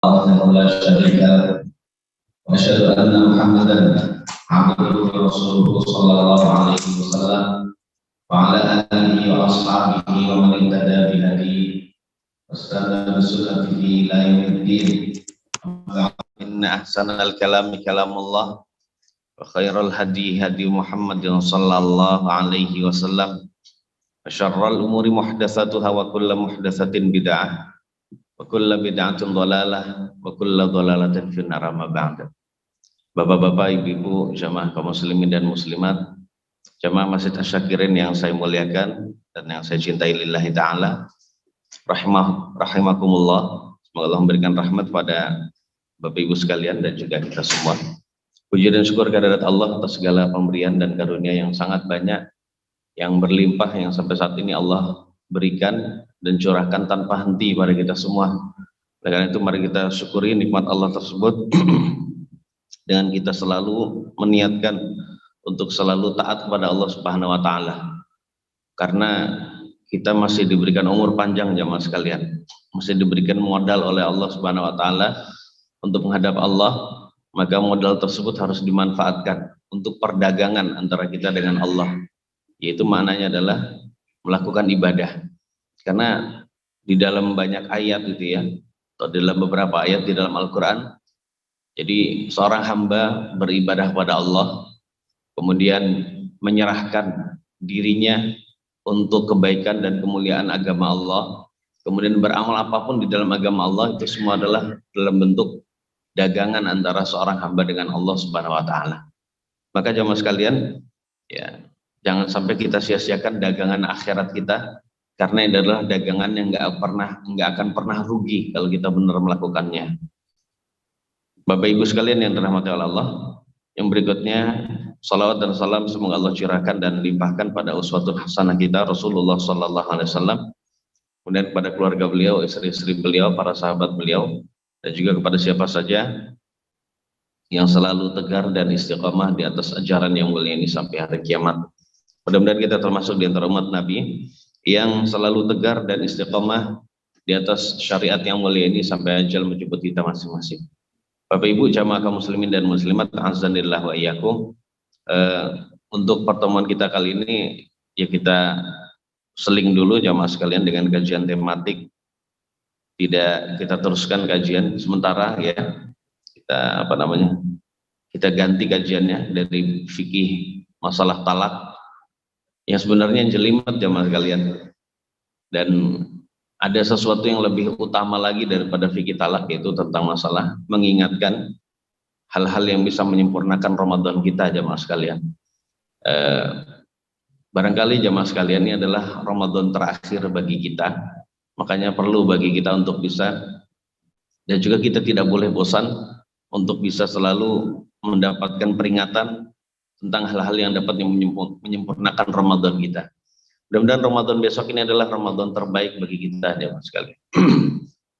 وحده لا شريك له واشهد ان محمدا عبده ورسوله صلى الله عليه وسلم وعلى اله واصحابه ومن اهتدى بهديه واستنى بسنته الى يوم الدين. ان احسن الكلام كلام الله وخير الهدي هدي محمد صلى الله عليه وسلم وشر الامور محدثاتها وكل محدثة بدعة wa kullu bid'atin dhalalah wa kullu dhalalatin finnar amma ba'd. Bapak-bapak, ibu-ibu, jamaah kaum muslimin dan muslimat, jamaah Masjid Asy-Syakirin yang saya muliakan dan yang saya cintai lillahi ta'ala, rahimakumullah. Semoga Allah memberikan rahmat pada Bapak Ibu sekalian dan juga kita semua. Puji dan syukur kehadirat Allah atas segala pemberian dan karunia yang sangat banyak, yang berlimpah, yang sampai saat ini Allah berikan dan curahkan tanpa henti pada kita semua. Oleh karena itu mari kita syukuri nikmat Allah tersebut dengan kita selalu meniatkan untuk selalu taat kepada Allah Subhanahu wa taala. Karena kita masih diberikan umur panjang jamaah sekalian. Masih diberikan modal oleh Allah Subhanahu wa taala untuk menghadap Allah, maka modal tersebut harus dimanfaatkan untuk perdagangan antara kita dengan Allah. Yaitu maknanya adalah melakukan ibadah. Karena di dalam banyak ayat gitu ya, atau dalam beberapa ayat di dalam Al-Quran, jadi seorang hamba beribadah kepada Allah, kemudian menyerahkan dirinya untuk kebaikan dan kemuliaan agama Allah, kemudian beramal apapun di dalam agama Allah, itu semua adalah dalam bentuk dagangan antara seorang hamba dengan Allah Subhanahu wa taala. Maka jamaah sekalian, ya, jangan sampai kita sia-siakan dagangan akhirat kita, karena ini adalah dagangan yang nggak akan pernah rugi kalau kita benar melakukannya. Bapak Ibu sekalian yang dirahmati oleh Allah, yang berikutnya salawat dan salam semoga Allah curahkan dan limpahkan pada uswatun hasanah kita Rasulullah Sallallahu Alaihi Wasallam, kemudian kepada keluarga beliau, istri-istri beliau, para sahabat beliau, dan juga kepada siapa saja yang selalu tegar dan istiqamah di atas ajaran yang mulia ini sampai hari kiamat. Mudah-mudahan kita termasuk di antara umat Nabi yang selalu tegar dan istiqamah di atas syariat yang mulia ini sampai ajal menjemput kita masing-masing. Bapak Ibu jamaah kaum muslimin dan muslimat, azanillah wa iyyakum. Untuk pertemuan kita kali ini ya kita seling dulu jamaah sekalian dengan kajian tematik. Tidak kita teruskan kajian sementara ya. Kita ganti kajiannya dari fikih masalah talak yang sebenarnya jelimet jamaah sekalian, dan ada sesuatu yang lebih utama lagi daripada fikih talak, yaitu tentang masalah mengingatkan hal-hal yang bisa menyempurnakan Ramadan kita jamaah sekalian. Barangkali jamaah sekalian ini adalah Ramadan terakhir bagi kita, makanya perlu bagi kita untuk bisa, dan juga kita tidak boleh bosan untuk bisa selalu mendapatkan peringatan tentang hal-hal yang dapat menyempurnakan Ramadan kita. Mudah-mudahan Ramadan besok ini adalah Ramadan terbaik bagi kita ya mas sekali.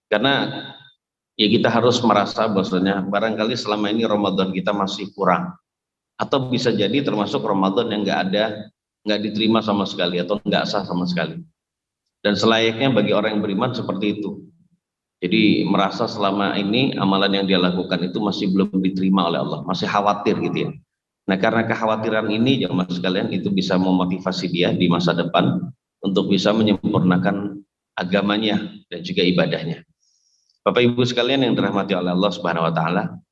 Karena ya kita harus merasa bahwasanya barangkali selama ini Ramadan kita masih kurang, atau bisa jadi termasuk Ramadan yang nggak diterima sama sekali atau nggak sah sama sekali. Dan selayaknya bagi orang yang beriman seperti itu. Jadi merasa selama ini amalan yang dia lakukan itu masih belum diterima oleh Allah, masih khawatir gitu ya. Nah, karena kekhawatiran ini jemaah sekalian itu bisa memotivasi dia di masa depan untuk bisa menyempurnakan agamanya dan juga ibadahnya. Bapak Ibu sekalian yang dirahmati oleh Allah Subhanahu wa taala,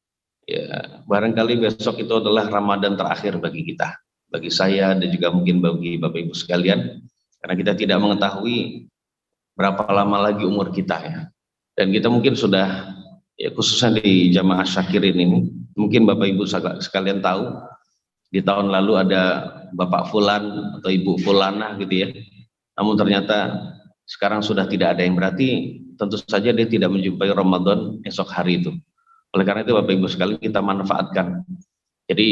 ya, barangkali besok itu adalah Ramadan terakhir bagi kita, bagi saya dan juga mungkin bagi Bapak Ibu sekalian, karena kita tidak mengetahui berapa lama lagi umur kita ya. Dan kita mungkin sudah ya, khususnya di jamaah Syakirin ini, mungkin Bapak Ibu sekalian tahu di tahun lalu ada Bapak Fulan atau Ibu Fulana gitu ya, namun ternyata sekarang sudah tidak ada, yang berarti tentu saja dia tidak menjumpai Ramadan esok hari itu. Oleh karena itu Bapak Ibu sekalian kita manfaatkan, jadi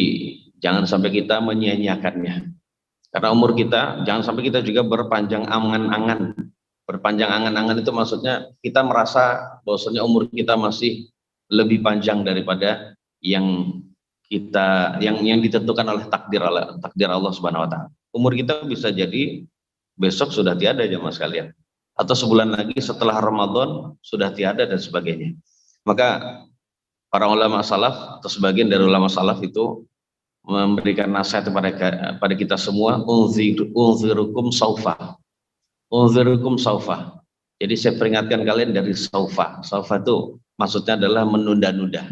jangan sampai kita menyia-nyiakannya, karena umur kita jangan sampai kita juga berpanjang angan-angan. Berpanjang angan-angan itu maksudnya kita merasa bahwasanya umur kita masih lebih panjang daripada yang ditentukan oleh takdir Allah Subhanahu wa taala. Umur kita bisa jadi besok sudah tiada jemaah sekalian, atau sebulan lagi setelah Ramadan sudah tiada dan sebagainya. Maka para ulama salaf atau sebagian dari ulama salaf itu memberikan nasihat pada kita semua, unzirukum saufa, unzirukum saufa. Jadi saya peringatkan kalian dari saufa. Saufa itu maksudnya adalah menunda-nunda.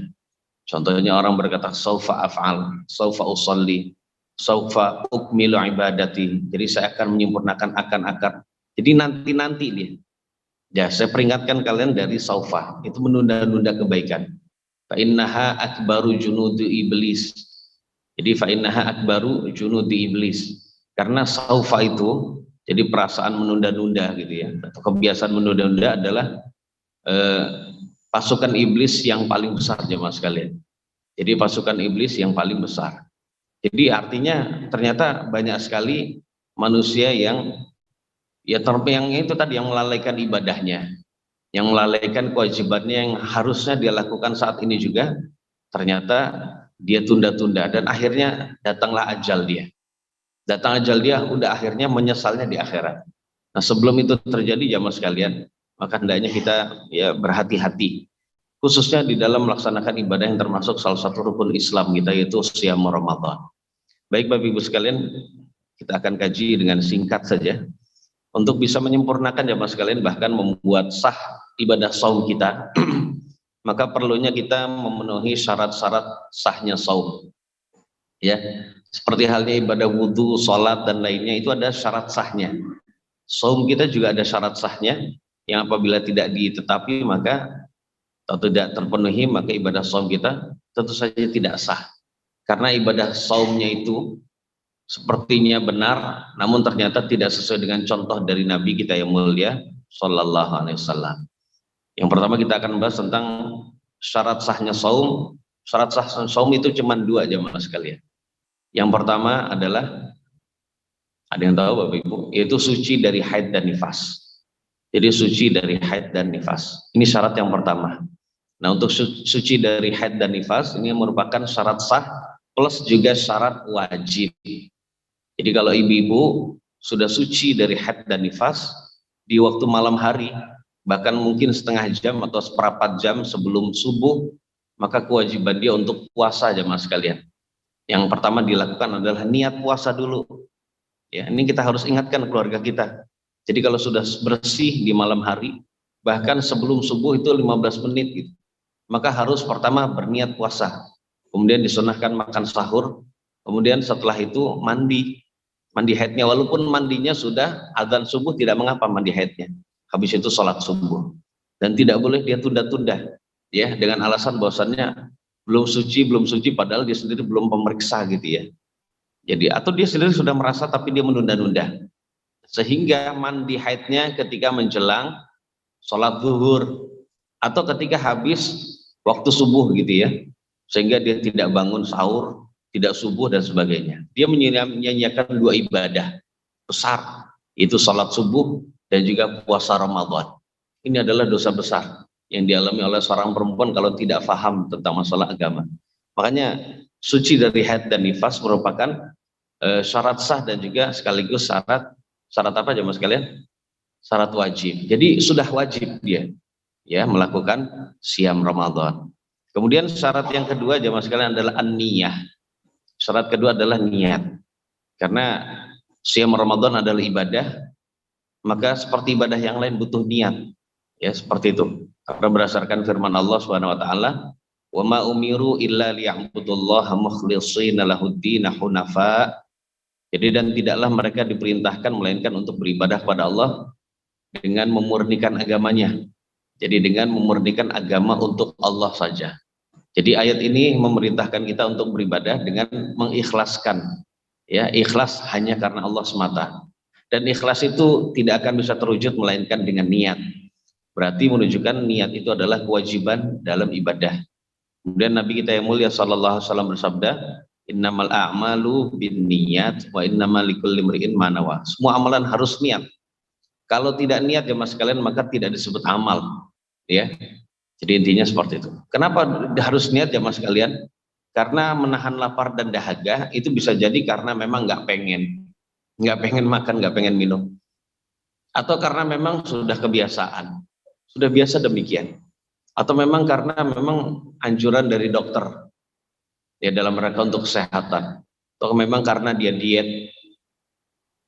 Contohnya orang berkata saufa af'al, saufa usolli, saufa ukmilu ibadati. Jadi saya akan menyempurnakan akan. Jadi nanti dia. Ya, saya peringatkan kalian dari saufa, itu menunda-nunda kebaikan. Fa innaha akbaru junudi iblis. Jadi fa innaha akbaru junudi iblis. Karena saufa itu, jadi perasaan menunda-nunda gitu ya, atau kebiasaan menunda-nunda adalah pasukan iblis yang paling besar jemaah sekalian. Jadi pasukan iblis yang paling besar. Jadi artinya ternyata banyak sekali manusia yang yang itu tadi, yang melalaikan ibadahnya, yang melalaikan kewajibannya yang harusnya dia lakukan saat ini juga, ternyata dia tunda-tunda dan akhirnya datanglah ajal dia. Datang ajal dia, udah akhirnya menyesalnya di akhirat. Nah, sebelum itu terjadi jamaah sekalian, maka hendaknya kita ya berhati-hati, khususnya di dalam melaksanakan ibadah yang termasuk salah satu rukun Islam kita, yaitu Shiyam Ramadan. Baik Bapak Ibu sekalian, kita akan kaji dengan singkat saja untuk bisa menyempurnakan jamaah sekalian, bahkan membuat sah ibadah saum kita. Maka perlunya kita memenuhi syarat-syarat sahnya saum. Ya, seperti halnya ibadah wudhu, sholat dan lainnya, itu ada syarat sahnya. Saum kita juga ada syarat sahnya, yang apabila tidak ditetapi maka atau tidak terpenuhi, maka ibadah saum kita tentu saja tidak sah. Karena ibadah saumnya itu sepertinya benar, namun ternyata tidak sesuai dengan contoh dari Nabi kita yang mulia Sallallahu Alaihi Wasallam. Yang pertama kita akan membahas tentang syarat sahnya saum. Syarat sah saum itu cuma dua jamaah sekalian. Yang pertama adalah, ada yang tahu Bapak Ibu, yaitu suci dari haid dan nifas. Jadi suci dari haid dan nifas, ini syarat yang pertama. Nah, untuk suci dari haid dan nifas ini merupakan syarat sah plus juga syarat wajib. Jadi kalau ibu-ibu sudah suci dari haid dan nifas di waktu malam hari, bahkan mungkin setengah jam atau seperempat jam sebelum subuh, maka kewajiban dia untuk puasa jamaah sekalian. Yang pertama dilakukan adalah niat puasa dulu. Ya, ini kita harus ingatkan keluarga kita. Jadi kalau sudah bersih di malam hari, bahkan sebelum subuh itu 15 menit gitu, maka harus pertama berniat puasa. Kemudian disunahkan makan sahur. Kemudian setelah itu mandi haidnya, walaupun mandinya sudah azan subuh tidak mengapa mandi haidnya. Habis itu sholat subuh. Dan tidak boleh dia tunda-tunda, ya, dengan alasan bahwasannya belum suci padahal dia sendiri belum pemeriksa gitu ya. Jadi atau dia sendiri sudah merasa tapi dia menunda-nunda, sehingga mandi haidnya ketika menjelang sholat zuhur atau ketika habis waktu subuh gitu ya, sehingga dia tidak bangun sahur, tidak subuh dan sebagainya. Dia menyanyiakan dua ibadah besar, itu sholat subuh dan juga puasa Ramadan. Ini adalah dosa besar yang dialami oleh seorang perempuan kalau tidak paham tentang masalah agama. Makanya suci dari haid dan nifas merupakan syarat sah dan juga sekaligus syarat apa jemaah sekalian? Syarat wajib. Jadi sudah wajib dia ya melakukan Shiyam Ramadan. Kemudian syarat yang kedua jemaah sekalian adalah an-niyah. Syarat kedua adalah niat. Karena Shiyam Ramadan adalah ibadah, maka seperti ibadah yang lain butuh niat. Ya, seperti itu. Karena berdasarkan firman Allah Subhanahu wa taala, "Wa ma umiru illa liya'budullaha mukhlishina lahud-din hunafa." Jadi dan tidaklah mereka diperintahkan melainkan untuk beribadah kepada Allah dengan memurnikan agamanya. Jadi dengan memurnikan agama untuk Allah saja. Jadi ayat ini memerintahkan kita untuk beribadah dengan mengikhlaskan, ya, ikhlas hanya karena Allah semata. Dan ikhlas itu tidak akan bisa terwujud melainkan dengan niat. Berarti menunjukkan niat itu adalah kewajiban dalam ibadah. Kemudian Nabi kita yang mulia sallallahu alaihi wasallam bersabda, "Innamal a'malu binniyat wa innamal likulli imri'in ma nawa." Semua amalan harus niat. Kalau tidak niat jemaah sekalian maka tidak disebut amal, ya. Jadi intinya seperti itu. Kenapa harus niat jemaah sekalian? Karena menahan lapar dan dahaga itu bisa jadi karena memang nggak pengen makan, nggak pengen minum, atau karena memang sudah kebiasaan, sudah biasa demikian. atau memang karena memang anjuran dari dokter ya dalam rangka untuk kesehatan, atau memang karena dia diet,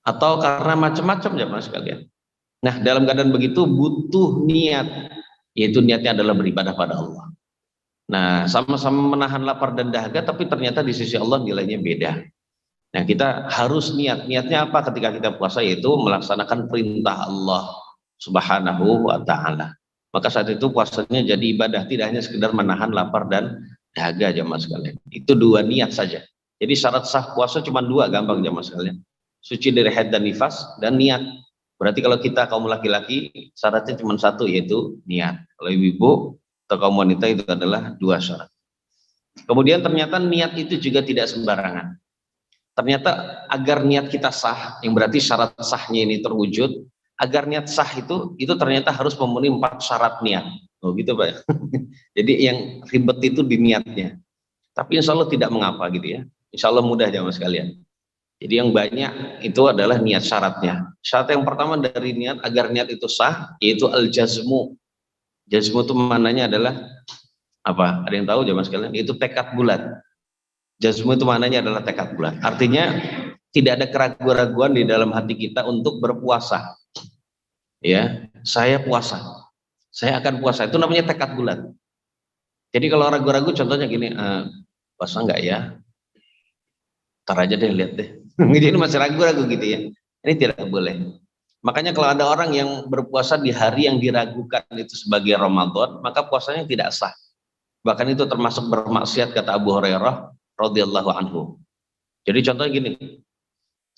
atau karena macam-macam ya mas sekalian. Nah dalam keadaan begitu butuh niat, yaitu niatnya adalah beribadah pada Allah. Nah sama-sama menahan lapar dan dahaga, tapi ternyata di sisi Allah nilainya beda. Nah kita harus niatnya apa ketika kita puasa, yaitu melaksanakan perintah Allah Subhanahu wa ta'ala. Maka saat itu puasanya jadi ibadah, tidak hanya sekedar menahan lapar dan dahaga jamaah sekalian. Itu dua niat saja. Jadi syarat sah puasa cuma dua, gampang jamaah sekalian. Suci dari haid dan nifas dan niat. Berarti kalau kita kaum laki-laki syaratnya cuma satu, yaitu niat. Kalau ibu-ibu atau kaum wanita itu adalah dua syarat. Kemudian ternyata niat itu juga tidak sembarangan. Ternyata agar niat kita sah, yang berarti syarat sahnya ini terwujud, agar niat sah itu ternyata harus memenuhi 4 syarat niat. Oh gitu Pak. Jadi yang ribet itu di niatnya. Tapi insya Allah tidak mengapa gitu ya. Insya Allah mudah jamaah sekalian. Jadi yang banyak itu adalah niat syaratnya. Syarat yang pertama dari niat agar niat itu sah, yaitu al-jazmu. Jazmu itu maknanya adalah apa? Ada yang tahu jamaah sekalian? Itu tekad bulat. Jazmu itu maknanya adalah tekad bulat. Artinya tidak ada keraguan-raguan di dalam hati kita untuk berpuasa. Ya, saya puasa. Saya akan puasa. Itu namanya tekad bulat. Jadi kalau ragu-ragu contohnya gini, puasa enggak ya? Ntar aja deh, lihat deh. Jadi masih ragu-ragu gitu ya. Ini tidak boleh. Makanya kalau ada orang yang berpuasa di hari yang diragukan itu sebagai Ramadan, maka puasanya tidak sah. Bahkan itu termasuk bermaksiat kata Abu Hurairah radhiyallahu anhu. Jadi contohnya gini,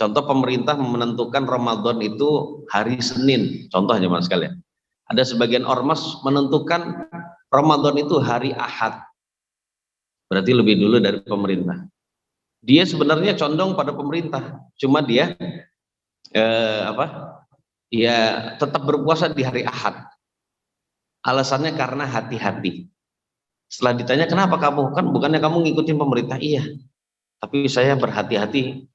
contoh pemerintah menentukan Ramadan itu hari Senin, contohnya mas sekalian. Ada sebagian ormas menentukan Ramadan itu hari Ahad, berarti lebih dulu dari pemerintah. Dia sebenarnya condong pada pemerintah, cuma dia ya tetap berpuasa di hari Ahad. Alasannya karena hati-hati. Setelah ditanya kenapa kamu, kan bukannya kamu ngikutin pemerintah? Iya, tapi saya berhati-hati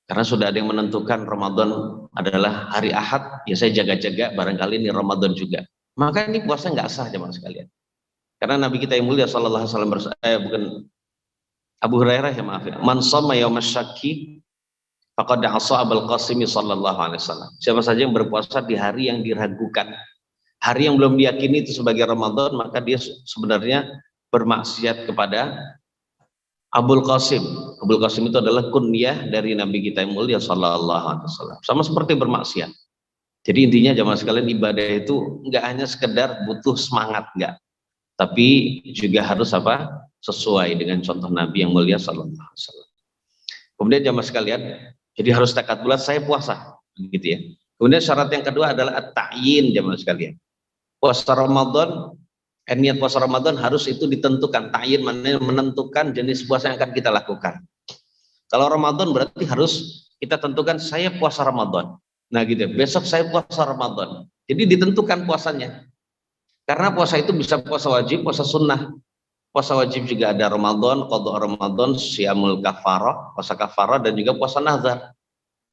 karena sudah ada yang menentukan Ramadan adalah hari Ahad, ya saya jaga-jaga barangkali ini Ramadan juga. Maka ini puasa nggak sah jemaah sekalian. Karena Nabi kita yang mulia sallallahu alaihi wasallam bukan Abu Hurairah ya maaf ya. Man shoma yaumasy syakki faqad asa Abul Qasim sallallahu alaihi wasallam. Siapa saja yang berpuasa di hari yang diragukan, hari yang belum diyakini itu sebagai Ramadan, maka dia sebenarnya bermaksiat kepada Abul Qasim. Abul Qasim itu adalah kunyah dari Nabi kita yang mulia sallallahu alaihi wasallam. Sama seperti bermaksiat. Jadi intinya jamaah sekalian, ibadah itu enggak hanya sekedar butuh semangat, enggak. Tapi juga harus apa? Sesuai dengan contoh Nabi yang mulia sallallahu alaihi wasallam. Kemudian jamaah sekalian, jadi harus tekad bulat saya puasa, gitu ya. Kemudian syarat yang kedua adalah at-ta'yin jamaah sekalian. Puasa Ramadan, niat puasa Ramadan harus itu ditentukan. Ta'yin menentukan jenis puasa yang akan kita lakukan. Kalau Ramadan berarti harus kita tentukan saya puasa Ramadan. Nah gitu, besok saya puasa Ramadan. Jadi ditentukan puasanya. Karena puasa itu bisa puasa wajib, puasa sunnah. Puasa wajib juga ada Ramadan, qadha Ramadan, siyamul kafarah, puasa kafarah, dan juga puasa nazar.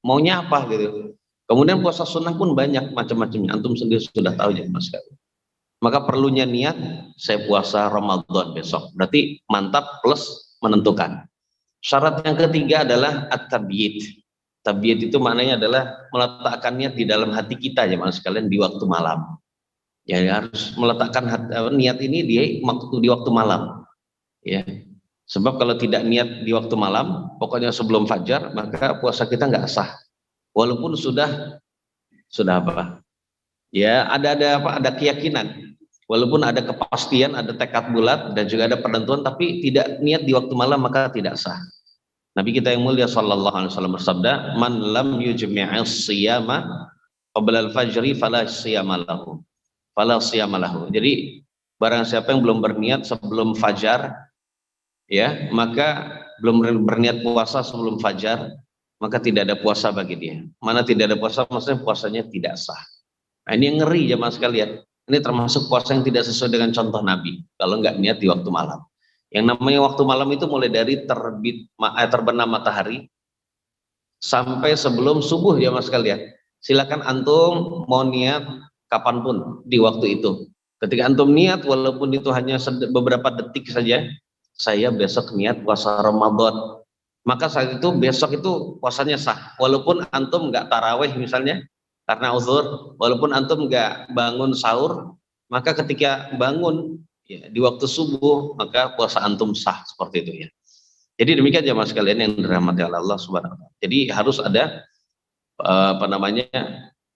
Maunya apa gitu. Kemudian puasa sunnah pun banyak macam-macamnya. Antum sendiri sudah tahu ya mas. Maka perlunya niat, saya puasa Ramadan besok. Berarti mantap plus menentukan. Syarat yang ketiga adalah at-tabyid. Tabyid itu maknanya adalah meletakkan niat di dalam hati kita ya mas sekalian di waktu malam. Ya harus meletakkan niat ini di waktu malam. Ya. Sebab kalau tidak niat di waktu malam, pokoknya sebelum fajar, maka puasa kita nggak sah. Walaupun sudah apa? Ya ada keyakinan. Walaupun ada kepastian, ada tekad bulat dan juga ada penentuan, tapi tidak niat di waktu malam maka tidak sah. Nabi kita yang mulia sallallahu alaihi wasallam bersabda, "Man lam yujmi'is shiyama qabla al-fajri fala shiyama lahu." Fala shiyama lahu. Jadi barang siapa yang belum berniat sebelum fajar ya, maka belum berniat puasa sebelum fajar, maka tidak ada puasa bagi dia. Mana tidak ada puasa maksudnya puasanya tidak sah. Nah, ini yang ngeri jemaah sekalian. Ini termasuk puasa yang tidak sesuai dengan contoh Nabi kalau nggak niat di waktu malam. Yang namanya waktu malam itu mulai dari terbenam matahari sampai sebelum subuh ya mas sekalian. Silakan antum mau niat kapanpun di waktu itu. Ketika antum niat, walaupun itu hanya beberapa detik saja, saya besok niat puasa Ramadan, maka saat itu besok itu puasanya sah. Walaupun antum nggak taraweh misalnya, karena uzur, walaupun antum nggak bangun sahur, maka ketika bangun ya, di waktu subuh, maka puasa antum sah seperti itu ya. Jadi demikian jemaah sekalian yang dirahmati Allah Subhanahu wa taala. Jadi harus ada apa namanya,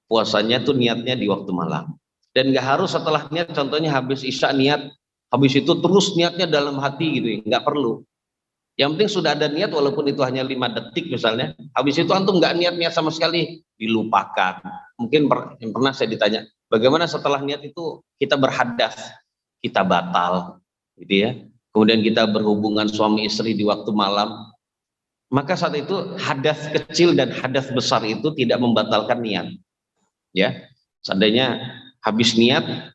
puasanya tuh niatnya di waktu malam. Dan nggak harus setelah niat, contohnya habis isya niat, habis itu terus niatnya dalam hati gitu ya, nggak perlu. Yang penting sudah ada niat, walaupun itu hanya 5 detik misalnya, habis itu antum nggak niat-niat sama sekali, dilupakan. Mungkin yang pernah saya ditanya, bagaimana setelah niat itu kita berhadas, kita batal gitu ya, kemudian kita berhubungan suami istri di waktu malam, maka saat itu hadas kecil dan hadas besar itu tidak membatalkan niat ya. Seandainya habis niat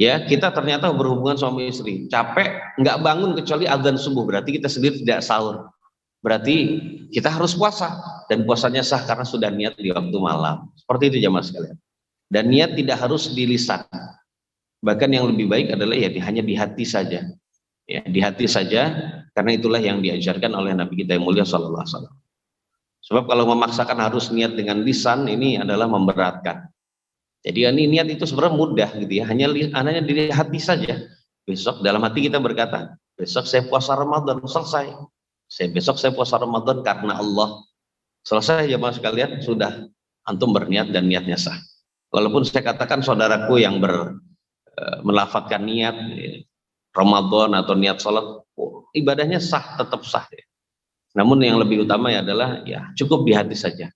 ya, kita ternyata berhubungan suami istri, capek, nggak bangun kecuali azan subuh, berarti kita sendiri tidak sahur, berarti kita harus puasa, dan puasanya sah karena sudah niat di waktu malam. Seperti itu jamaah sekalian. Dan niat tidak harus di lisan, bahkan yang lebih baik adalah ya hanya di hati saja ya, di hati saja, karena itulah yang diajarkan oleh Nabi kita yang mulia sallallahu alaihi wasallam. Sebab kalau memaksakan harus niat dengan lisan, ini adalah memberatkan. Jadi ini niat itu sebenarnya mudah gitu ya, hanya di hati saja. Besok dalam hati kita berkata, besok saya puasa Ramadan, selesai. Besok saya puasa Ramadan karena Allah. Selesai jemaah sekalian, sudah antum berniat dan niatnya sah. Walaupun saya katakan saudaraku yang melafadzkan niat Ramadan atau niat sholat, ibadahnya sah, tetap sah ya. Namun yang lebih utama adalah ya cukup di hati saja.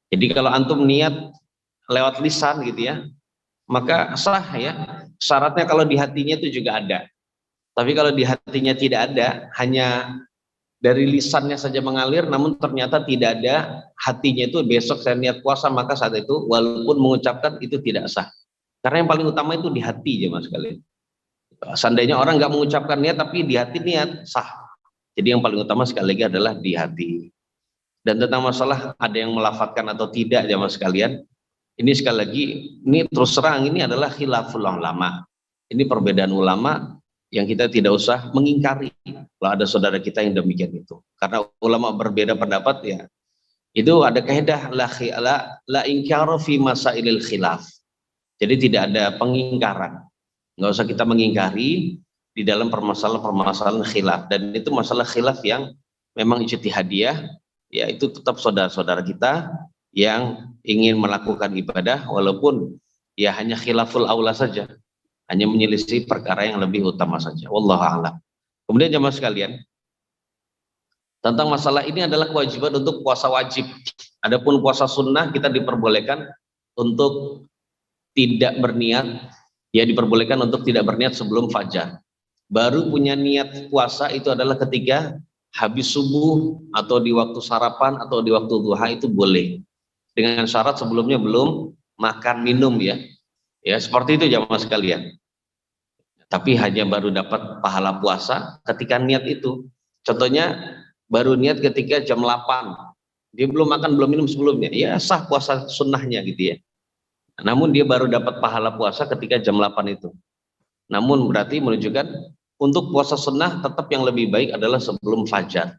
Jadi kalau antum niat lewat lisan gitu ya, maka sah ya. Syaratnya kalau di hatinya itu juga ada. Tapi kalau di hatinya tidak ada, hanya dari lisannya saja mengalir, namun ternyata tidak ada hatinya, itu besok saya niat puasa, maka saat itu walaupun mengucapkan itu tidak sah. Karena yang paling utama itu di hati aja mas sekalian. Seandainya orang nggak mengucapkan niat tapi di hati niat, sah. Jadi yang paling utama sekali lagi adalah di hati. Dan tentang masalah ada yang melafadzkan atau tidak jamaah sekalian, ini sekali lagi, ini terus terang ini adalah khilaful ulama. Ini perbedaan ulama yang kita tidak usah mengingkari kalau ada saudara kita yang demikian itu. Karena ulama berbeda pendapat ya, itu ada kaidah la ingkaru fi masailil khilaf. Jadi tidak ada pengingkaran. Nggak usah kita mengingkari di dalam permasalahan khilaf, dan itu masalah khilaf yang memang ijtihadiyah, ya itu tetap saudara-saudara kita yang ingin melakukan ibadah walaupun ya hanya khilaful aula saja, hanya menyelisih perkara yang lebih utama saja. Wallahu a'lam. Kemudian jemaah sekalian, tentang masalah ini adalah kewajiban untuk puasa wajib. Adapun puasa sunnah kita diperbolehkan untuk tidak berniat, ya diperbolehkan untuk tidak berniat sebelum fajar. Baru punya niat puasa itu adalah ketika habis subuh atau di waktu sarapan atau di waktu duha, itu boleh. Dengan syarat sebelumnya belum makan minum ya. Ya seperti itu jamaah sekalian. Tapi hanya baru dapat pahala puasa ketika niat itu. Contohnya baru niat ketika jam 8. Dia belum makan belum minum sebelumnya. Ya sah puasa sunnahnya gitu ya. Namun dia baru dapat pahala puasa ketika jam 8 itu. Namun berarti menunjukkan untuk puasa sunnah tetap yang lebih baik adalah sebelum fajar.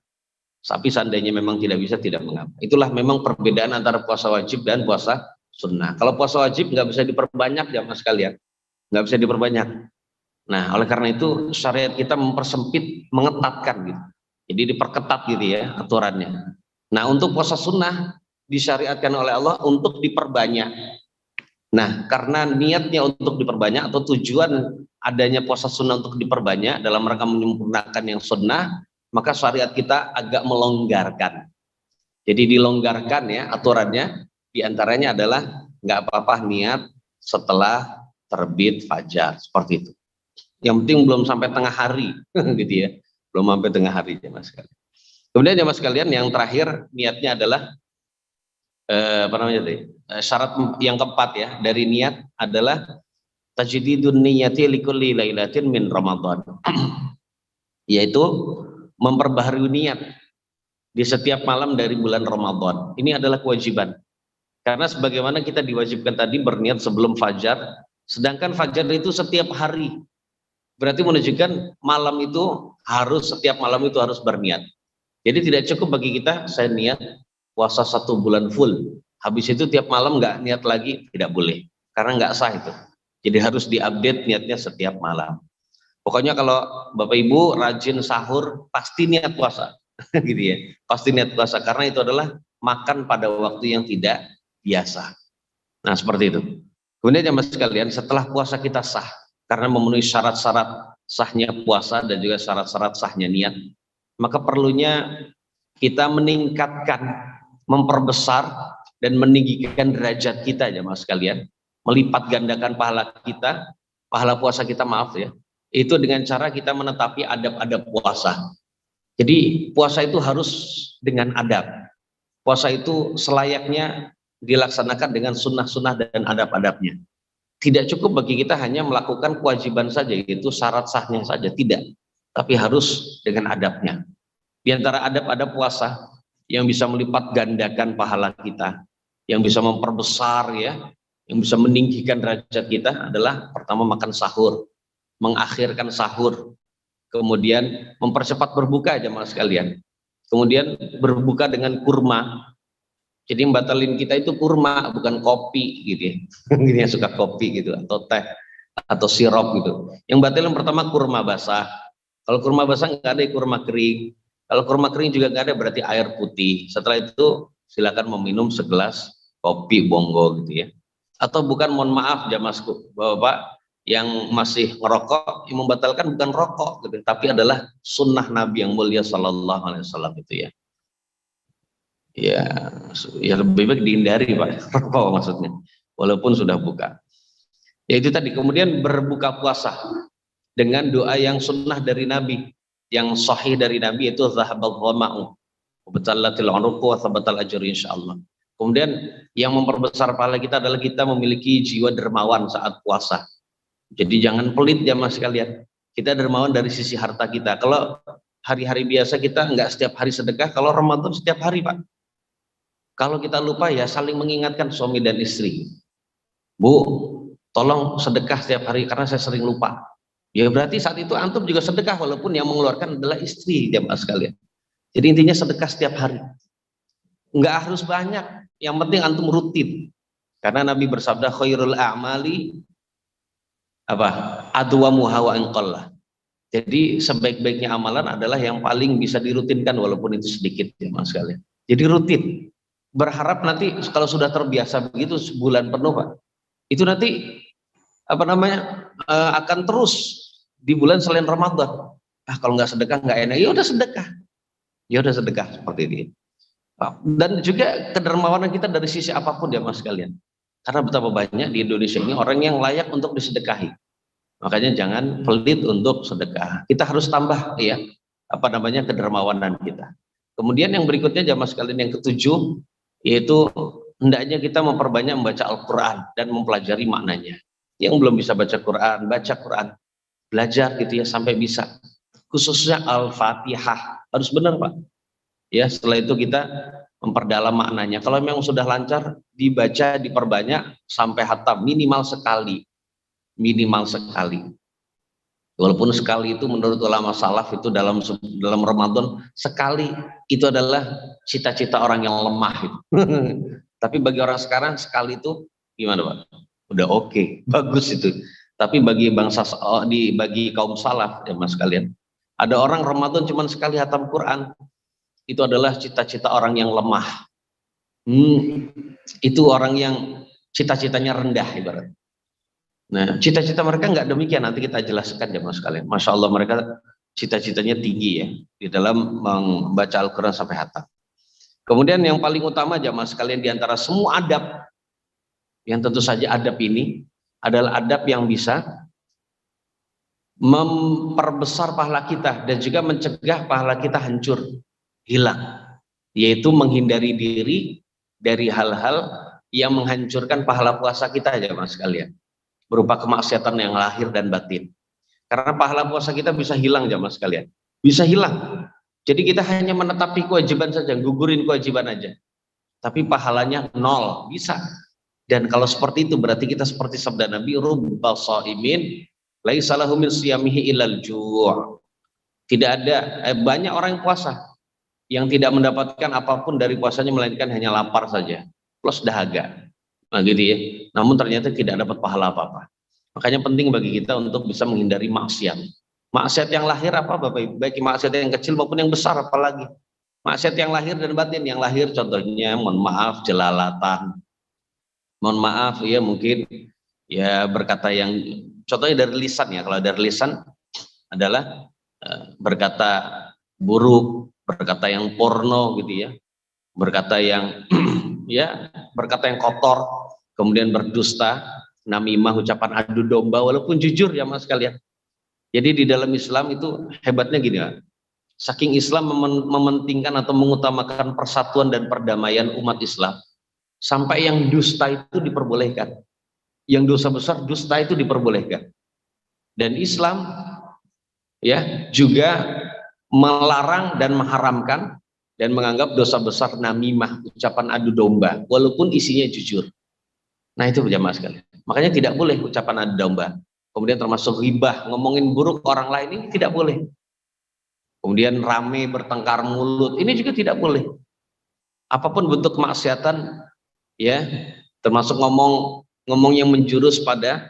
Tapi seandainya memang tidak bisa, tidak mengapa. Itulah memang perbedaan antara puasa wajib dan puasa sunnah. Kalau puasa wajib nggak bisa diperbanyak jamaah sekalian, nggak bisa diperbanyak. Nah oleh karena itu syariat kita mempersempit, mengetatkan gitu. Jadi diperketat gitu ya aturannya. Nah untuk puasa sunnah disyariatkan oleh Allah untuk diperbanyak. Nah karena niatnya untuk diperbanyak atau tujuan adanya puasa sunnah untuk diperbanyak dalam rangka menyempurnakan yang sunnah, maka syariat kita agak melonggarkan. Jadi dilonggarkan ya aturannya, diantaranya adalah nggak apa-apa niat setelah terbit fajar, seperti itu. Yang penting belum sampai tengah hari gitu ya, belum sampai tengah hari jemaah sekalian. Kemudian jemaah sekalian yang terakhir niatnya adalah syarat yang keempat ya dari niat adalah tajdidun niyati likulli lailatin min Ramadan. Yaitu memperbaharui niat di setiap malam dari bulan Ramadan. Ini adalah kewajiban. Karena sebagaimana kita diwajibkan tadi berniat sebelum fajar, Sedangkan fajar itu setiap hari. Berarti menunjukkan malam itu setiap malam itu harus berniat. Jadi tidak cukup bagi kita saya niat puasa 1 bulan full, habis itu tiap malam nggak niat lagi, tidak boleh, karena nggak sah itu. Jadi harus diupdate niatnya setiap malam. Pokoknya kalau Bapak Ibu rajin sahur pasti niat puasa, gitu ya, pasti niat puasa, karena itu adalah makan pada waktu yang tidak biasa. Nah seperti itu. Kemudian jamaah sekalian, setelah puasa kita sah karena memenuhi syarat-syarat sahnya puasa dan juga syarat-syarat sahnya niat, maka perlunya kita meningkatkan, memperbesar dan meninggikan derajat kita jamaah sekalian, melipat gandakan pahala kita, pahala puasa kita, maaf ya, itu dengan cara kita menetapi adab-adab puasa. Jadi puasa itu harus dengan adab. Puasa itu selayaknya dilaksanakan dengan sunnah-sunnah dan adab-adabnya. Tidak cukup bagi kita hanya melakukan kewajiban saja, yaitu syarat sahnya saja, tidak, tapi harus dengan adabnya. Di antara adab-adab puasa yang bisa melipat gandakan pahala kita, yang bisa memperbesar ya, yang bisa meninggikan derajat kita adalah pertama makan sahur, mengakhirkan sahur, kemudian mempercepat berbuka jamaah sekalian, kemudian berbuka dengan kurma. Jadi yang batalin kita itu kurma, bukan kopi gitu ya. Gini yang suka kopi gitu, atau teh, atau sirup gitu. Yang batalin pertama kurma basah. Kalau kurma basah nggak ada, kurma kering. Kalau kurma kering juga nggak ada, berarti air putih. Setelah itu silakan meminum segelas kopi bongo gitu ya. Atau bukan, mohon maaf jamaah bapak yang masih ngerokok, yang membatalkan bukan rokok gitu, tapi adalah sunnah Nabi yang mulia Sallallahu Alaihi Wasallam itu ya. Ya lebih baik dihindari Pak, rokok maksudnya, walaupun sudah buka. Ya itu tadi. Kemudian berbuka puasa dengan doa yang sunnah dari Nabi, yang sahih dari Nabi, itu zahabal dhama'u wa batallatil uruq wa thabatal ajr insyaallah. Kemudian yang memperbesar pahala kita adalah kita memiliki jiwa dermawan saat puasa. Jadi jangan pelit jamaah sekalian. Kita dermawan dari sisi harta kita. Kalau hari-hari biasa kita nggak setiap hari sedekah, kalau Ramadan setiap hari Pak. Kalau kita lupa ya saling mengingatkan suami dan istri. Bu, tolong sedekah setiap hari karena saya sering lupa. Ya berarti saat itu antum juga sedekah, walaupun yang mengeluarkan adalah istri jamaah sekalian. Jadi intinya sedekah setiap hari. Nggak harus banyak, yang penting antum rutin. Karena Nabi bersabda khairul a'mali adwamuha wa anqallah. Jadi sebaik-baiknya amalan adalah yang paling bisa dirutinkan walaupun itu sedikit jamaah sekalian. Jadi rutin. Berharap nanti kalau sudah terbiasa begitu sebulan penuh Pak, itu nanti akan terus di bulan selain Ramadan. Kalau nggak sedekah nggak enak, ya udah sedekah seperti ini. Dan juga kedermawanan kita dari sisi apapun ya mas sekalian, karena betapa banyak di Indonesia ini orang yang layak untuk disedekahi. Makanya jangan pelit untuk sedekah, kita harus tambah ya kedermawanan kita. Kemudian yang berikutnya jamaah sekalian, yang ketujuh, yaitu hendaknya kita memperbanyak membaca Al-Quran dan mempelajari maknanya. Yang belum bisa baca Quran, baca Quran, belajar gitu ya sampai bisa. Khususnya Al-Fatihah harus benar Pak. Ya setelah itu kita memperdalam maknanya. Kalau memang sudah lancar, dibaca diperbanyak sampai hatam minimal sekali. Walaupun sekali itu menurut ulama salaf itu dalam Ramadan sekali itu adalah cita-cita orang yang lemah gitu. Tapi bagi orang sekarang sekali itu gimana Pak? Udah oke, bagus itu. Tapi bagi bagi kaum salaf ya mas kalian, ada orang Ramadan cuma sekali hatam Quran, itu adalah cita-cita orang yang lemah. Itu orang yang cita-citanya rendah ibarat. Nah, cita-cita mereka nggak demikian, nanti kita jelaskan ya mas sekalian. Masya Allah mereka cita-citanya tinggi ya di dalam membaca Al-Quran sampai hatam. Kemudian yang paling utama jamaah sekalian di antara semua adab, yang tentu saja adab ini adalah adab yang bisa memperbesar pahala kita dan juga mencegah pahala kita hancur, hilang, yaitu menghindari diri dari hal-hal yang menghancurkan pahala puasa kita jamaah sekalian, berupa kemaksiatan yang lahir dan batin. Karena pahala puasa kita bisa hilang jamaah sekalian, bisa hilang. Jadi kita hanya menetapi kewajiban saja, gugurin kewajiban aja, tapi pahalanya nol, bisa. Dan kalau seperti itu berarti kita seperti sabda Nabi, rubba shaimin laisa lahu min siyamihi illal ju'. Tidak ada banyak orang yang puasa yang tidak mendapatkan apapun dari puasanya melainkan hanya lapar saja plus dahaga. Nah gitu ya. Namun ternyata tidak dapat pahala apa-apa. Makanya penting bagi kita untuk bisa menghindari maksiat. Maksiat yang lahir apa Bapak Ibu? Baik maksiat yang kecil maupun yang besar, apalagi maksiat yang lahir dan batin. Yang lahir contohnya mohon maaf jelalatan, mohon maaf ya mungkin ya berkata yang contohnya dari lisan ya. Kalau dari lisan adalah berkata buruk, berkata yang porno gitu ya, berkata yang ya berkata yang kotor, kemudian berdusta, namimah, ucapan adu domba, walaupun jujur ya mas kalian. Jadi di dalam Islam itu hebatnya gini ya, saking Islam mementingkan atau mengutamakan persatuan dan perdamaian umat Islam, sampai yang dusta itu diperbolehkan, yang dosa besar dusta itu diperbolehkan. Dan Islam ya juga melarang dan mengharamkan dan menganggap dosa besar namimah, ucapan adu domba, walaupun isinya jujur. Nah itu jamaah sekalian. Makanya tidak boleh ucapan adu domba. Kemudian termasuk ghibah, ngomongin buruk orang lain, ini tidak boleh. Kemudian rame bertengkar mulut, ini juga tidak boleh. Apapun bentuk kemaksiatan, ya, termasuk ngomong yang menjurus pada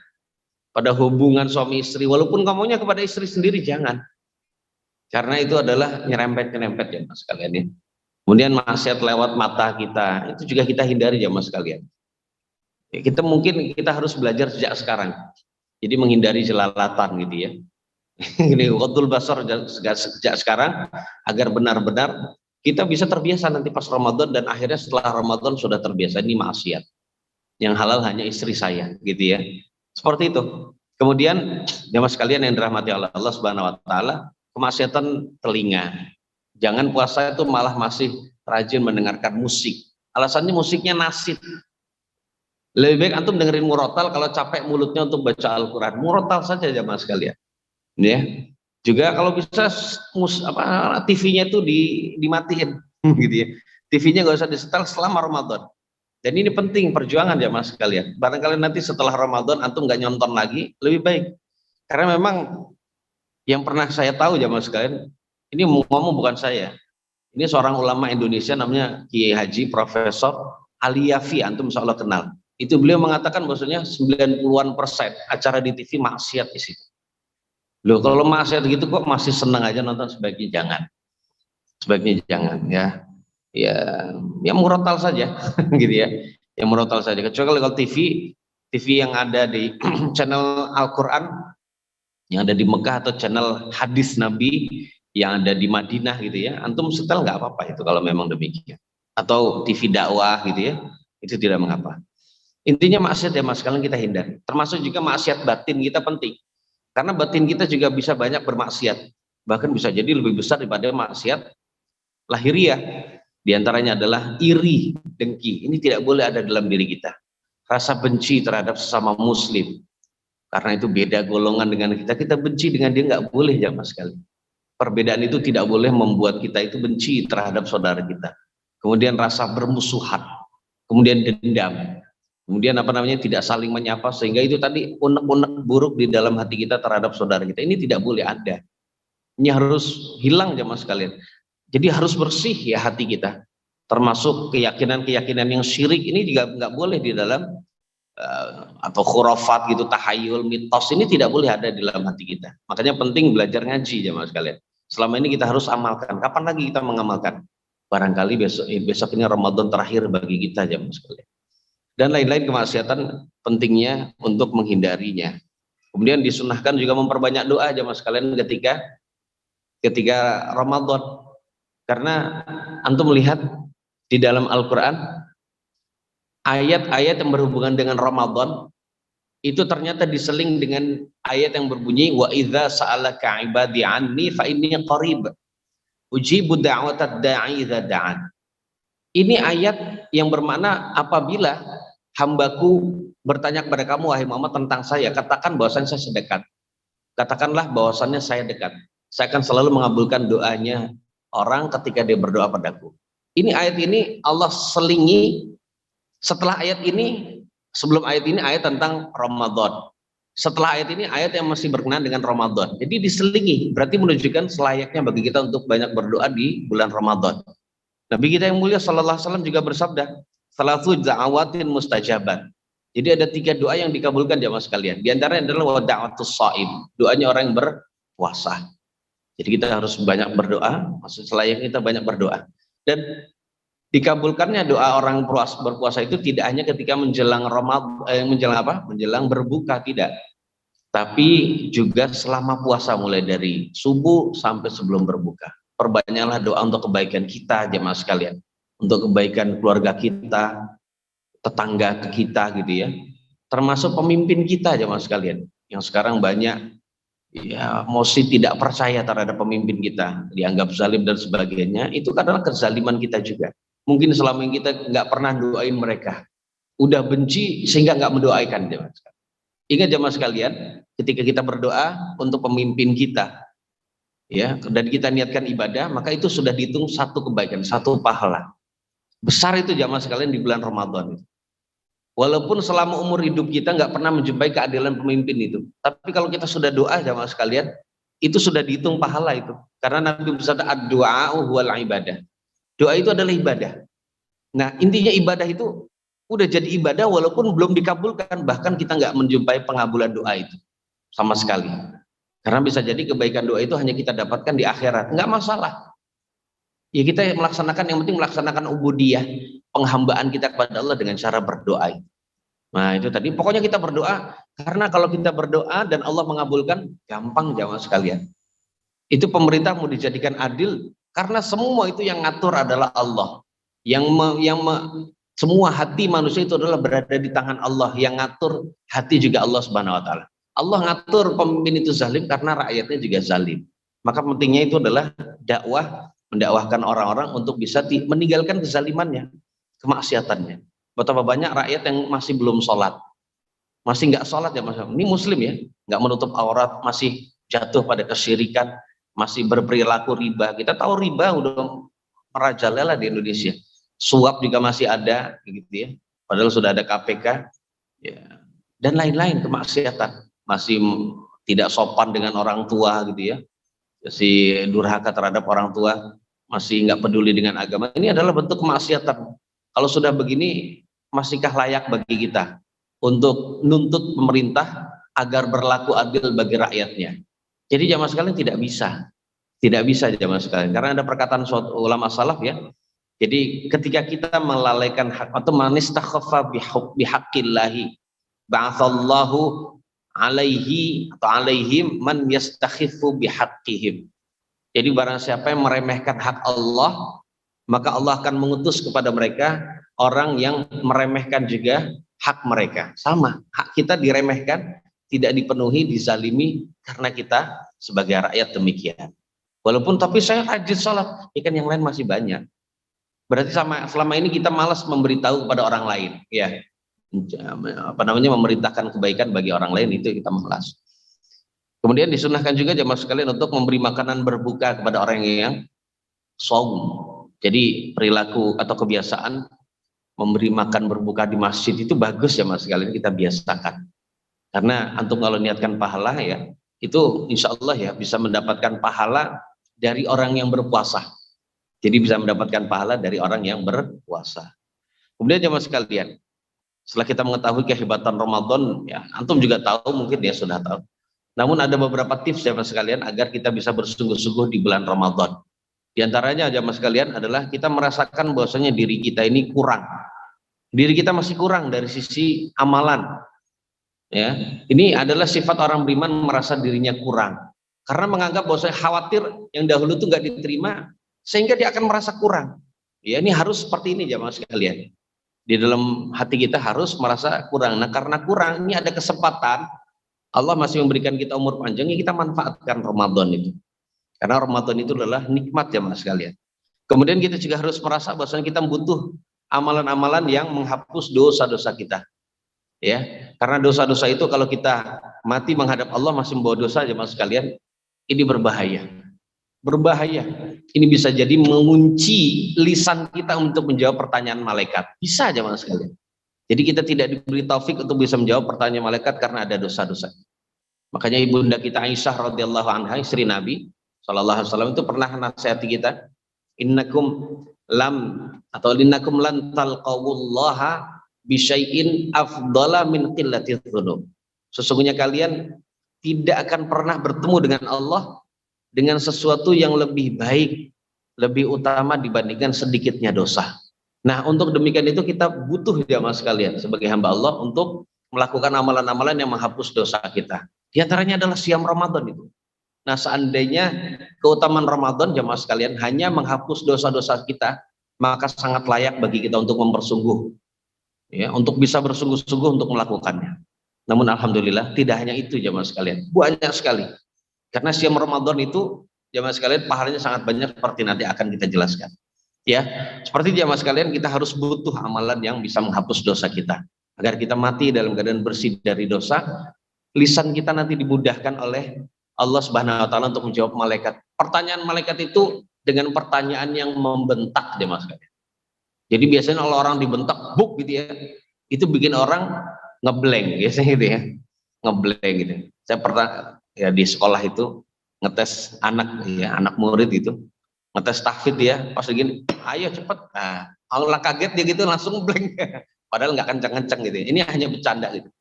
hubungan suami istri, walaupun ngomongnya kepada istri sendiri jangan. Karena itu adalah nyerempet-nyerempet ya mas sekalian ya. Kemudian maksiat lewat mata kita, itu juga kita hindari ya mas sekalian. Ya, kita harus belajar sejak sekarang. Jadi menghindari jelalatan gitu ya. Ini qaddul basar sejak sekarang agar benar-benar kita bisa terbiasa nanti pas Ramadan, dan akhirnya setelah Ramadan sudah terbiasa ini maksiat. Yang halal hanya istri saya gitu ya. Seperti itu. Kemudian jamaah sekalian yang dirahmati Allah Subhanahu wa taala, kemaksiatan telinga. Jangan puasa itu malah masih rajin mendengarkan musik. Alasannya musiknya nasyid. Lebih baik antum dengerin murotal kalau capek mulutnya untuk baca Al-Quran. Murotal saja jamaah sekalian. Ya. Juga kalau bisa TV-nya itu dimatiin gitu ya. TV-nya nggak usah disetel selama Ramadan. Dan ini penting perjuangan jamaah sekalian. Barangkali nanti setelah Ramadan antum nggak nyonton lagi, lebih baik. Karena memang yang pernah saya tahu jamaah sekalian, ini ngomong bukan saya. Ini seorang ulama Indonesia namanya Kiai Haji Profesor Ali Yafi, antum insya Allah kenal. Itu beliau mengatakan bahwasanya 90%-an acara di TV maksiat isi. Loh kalau maksiat gitu kok masih senang aja nonton, sebaiknya jangan. Sebaiknya jangan ya. Ya murotal saja gitu ya. Yang murotal saja. Kecuali kalau TV yang ada di channel Al-Qur'an yang ada di Mekah atau channel hadis Nabi yang ada di Madinah gitu ya. Antum setel nggak apa-apa itu kalau memang demikian. Atau TV dakwah gitu ya. Itu tidak mengapa. Intinya maksiat ya mas, kalian kita hindari. Termasuk juga maksiat batin kita penting. Karena batin kita juga bisa banyak bermaksiat. Bahkan bisa jadi lebih besar daripada maksiat lahiriah. Di antaranya adalah iri, dengki. Ini tidak boleh ada dalam diri kita. Rasa benci terhadap sesama muslim. Karena itu beda golongan dengan kita. Kita benci dengan dia, nggak boleh ya mas sekali. Perbedaan itu tidak boleh membuat kita itu benci terhadap saudara kita. Kemudian rasa bermusuhan. Kemudian dendam. Kemudian tidak saling menyapa, sehingga itu tadi unek-unek buruk di dalam hati kita terhadap saudara kita. Ini tidak boleh ada. Ini harus hilang jamaah sekalian. Jadi harus bersih ya hati kita. Termasuk keyakinan-keyakinan yang syirik ini juga nggak boleh di dalam atau khurafat gitu, tahayul, mitos, ini tidak boleh ada di dalam hati kita. Makanya penting belajar ngaji jamaah sekalian. Selama ini kita harus amalkan. Kapan lagi kita mengamalkan? Barangkali besok ini Ramadan terakhir bagi kita jamaah sekalian. Dan lain-lain kemaksiatan pentingnya untuk menghindarinya. Kemudian disunahkan juga memperbanyak doa jamaah sekalian ketika Ramadan. Karena antum melihat di dalam Al-Quran ayat-ayat yang berhubungan dengan Ramadan itu ternyata diseling dengan ayat yang berbunyi wa idza sa'alaka 'ibadi 'anni fa inni qarib ujibu da'watad da'i idza da'an. Ini ayat yang bermakna apabila hambaku bertanya kepada kamu wahai Muhammad tentang saya, katakan bahwasannya saya sedekat. Katakanlah bahwasannya saya dekat. Saya akan selalu mengabulkan doanya orang ketika dia berdoa padaku. Ini ayat ini Allah selingi, setelah ayat ini Sebelum ayat ini ayat tentang Ramadan. Setelah ayat ini ayat yang masih berkenaan dengan Ramadan. Jadi diselingi, berarti menunjukkan selayaknya bagi kita untuk banyak berdoa di bulan Ramadan. Nabi kita yang mulia sallallahu alaihi wasallam juga bersabda, salatu da'awatin mustajabat. Jadi ada 3 doa yang dikabulkan jamaah sekalian. Di antaranya adalah wa da'watus shaim, doanya orang yang berpuasa. Jadi kita harus banyak berdoa, maksud selayaknya kita banyak berdoa. Dan dikabulkannya doa orang berpuasa itu tidak hanya ketika menjelang Ramadan, menjelang berbuka, tidak. Tapi juga selama puasa, mulai dari subuh sampai sebelum berbuka. Perbanyaklah doa untuk kebaikan kita jemaah sekalian, untuk kebaikan keluarga kita, tetangga kita gitu ya, termasuk pemimpin kita jemaah sekalian, yang sekarang banyak ya mesti tidak percaya terhadap pemimpin kita, dianggap zalim dan sebagainya. Itu adalah kezaliman kita juga. Mungkin selama ini kita nggak pernah doain mereka, udah benci sehingga nggak mendoakan jemaah sekalian. Ingat jemaah sekalian, ketika kita berdoa untuk pemimpin kita, ya, dan kita niatkan ibadah, maka itu sudah dihitung satu kebaikan, satu pahala besar itu jemaah sekalian di bulan Ramadan. Walaupun selama umur hidup kita nggak pernah menjumpai keadilan pemimpin itu, tapi kalau kita sudah doa jemaah sekalian, itu sudah dihitung pahala itu. Karena Nabi bersabda, ad-du'a huwal ibadah. Doa itu adalah ibadah. Nah, intinya ibadah itu udah jadi ibadah walaupun belum dikabulkan, bahkan kita nggak menjumpai pengabulan doa itu sama sekali. Karena bisa jadi kebaikan doa itu hanya kita dapatkan di akhirat, nggak masalah. Ya kita melaksanakan, yang penting melaksanakan ubudiyah, penghambaan kita kepada Allah dengan cara berdoa. Nah itu tadi, pokoknya kita berdoa, karena kalau kita berdoa dan Allah mengabulkan, gampang jamaah sekalian. Itu pemerintah mau dijadikan adil, karena semua itu yang ngatur adalah Allah. Semua hati manusia itu adalah berada di tangan Allah, yang ngatur hati juga Allah Subhanahu wa taala. Allah ngatur pemimpin itu zalim karena rakyatnya juga zalim. Maka pentingnya itu adalah dakwah, mendakwahkan orang-orang untuk bisa meninggalkan kezalimannya, kemaksiatannya. Betapa banyak rakyat yang masih belum sholat, masih nggak sholat ya mas. Ini muslim ya, nggak menutup aurat, masih jatuh pada kesyirikan, masih berperilaku riba. Kita tahu riba udah merajalela di Indonesia. Suap juga masih ada gitu ya, padahal sudah ada KPK ya, dan lain-lain kemaksiatan. Masih tidak sopan dengan orang tua gitu ya, masih durhaka terhadap orang tua, masih nggak peduli dengan agama. Ini adalah bentuk kemaksiatan. Kalau sudah begini, masihkah layak bagi kita untuk nuntut pemerintah agar berlaku adil bagi rakyatnya? Jadi jamaah sekalian tidak bisa jamaah sekalian, karena ada perkataan suatu ulama salaf ya. Jadi ketika kita melalaikan hak atau manistakhaffa bihaqqillahi ba'atsallahu alaihi atau alaihim man yastakhifu bihaqqihim. Jadi barang siapa yang meremehkan hak Allah, maka Allah akan mengutus kepada mereka orang yang meremehkan juga hak mereka. Sama, hak kita diremehkan, tidak dipenuhi, dizalimi karena kita sebagai rakyat demikian. Walaupun tapi saya rajin sholat, ya kan yang lain masih banyak. Berarti selama ini kita malas memberitahu kepada orang lain, ya, memerintahkan kebaikan bagi orang lain, itu kita malas. Kemudian disunahkan juga jamaah sekalian untuk memberi makanan berbuka kepada orang yang shaum. Jadi perilaku atau kebiasaan memberi makan berbuka di masjid itu bagus ya mas sekalian, kita biasakan. Karena antum kalau niatkan pahala ya, itu insya Allah ya bisa mendapatkan pahala dari orang yang berpuasa. Jadi bisa mendapatkan pahala dari orang yang berpuasa. Kemudian jemaah sekalian, setelah kita mengetahui kehebatan Ramadan, ya antum juga tahu, mungkin dia sudah tahu. Namun ada beberapa tips jemaah sekalian agar kita bisa bersungguh-sungguh di bulan Ramadan. Di antaranya jemaah sekalian adalah kita merasakan bahwasanya diri kita ini kurang. Diri kita masih kurang dari sisi amalan. Ya, ini adalah sifat orang beriman, merasa dirinya kurang. Karena menganggap bahwasanya khawatir yang dahulu itu nggak diterima, sehingga dia akan merasa kurang. Ya, ini harus seperti ini jemaah sekalian. Di dalam hati kita harus merasa kurang. Nah, karena kurang, ini ada kesempatan Allah masih memberikan kita umur panjang, ya kita manfaatkan Ramadan itu. Karena Ramadan itu adalah nikmat jemaah sekalian. Kemudian kita juga harus merasa bahwasanya kita butuh amalan-amalan yang menghapus dosa-dosa kita. Ya, karena dosa-dosa itu kalau kita mati menghadap Allah masih membawa dosa jemaah sekalian, ini berbahaya. Berbahaya. Ini bisa jadi mengunci lisan kita untuk menjawab pertanyaan malaikat. Bisa jemaah sekalian. Jadi kita tidak diberi taufik untuk bisa menjawab pertanyaan malaikat karena ada dosa-dosa. Makanya ibunda kita Aisyah radhiyallahu anha, istri Nabi sallallahu alaihi wasallam, itu pernah nasihati kita, innakum lam atau innakum lan talqawallaha bisyai'in afdala min qillatiz dzunub. Sesungguhnya kalian tidak akan pernah bertemu dengan Allah dengan sesuatu yang lebih baik, lebih utama dibandingkan sedikitnya dosa. Nah, untuk demikian itu kita butuh jamaah sekalian sebagai hamba Allah untuk melakukan amalan-amalan yang menghapus dosa kita. Di antaranya adalah siam Ramadan itu. Nah, seandainya keutamaan Ramadan jamaah sekalian hanya menghapus dosa-dosa kita, maka sangat layak bagi kita untuk mempersungguh, ya, untuk bisa bersungguh-sungguh untuk melakukannya. Namun alhamdulillah tidak hanya itu jamaah sekalian, banyak sekali. Karena siam Ramadan itu jamaah sekalian pahalanya sangat banyak seperti nanti akan kita jelaskan. Ya, seperti jamaah sekalian kita harus butuh amalan yang bisa menghapus dosa kita agar kita mati dalam keadaan bersih dari dosa. Lisan kita nanti dimudahkan oleh Allah Subhanahu wa taala untuk menjawab malaikat. Pertanyaan malaikat itu dengan pertanyaan yang membentak jamaah sekalian. Jadi biasanya kalau orang dibentak buk gitu ya, itu bikin orang ngeblank biasanya gitu ya. Ngeblank gitu. Saya pernah ya di sekolah itu ngetes anak ya, anak murid itu. Ngetes tahfidz ya, pas begini, ayo cepet. Nah, Allah kaget dia gitu langsung blank. Padahal nggak kencang-kencang gitu. Ini hanya bercanda gitu.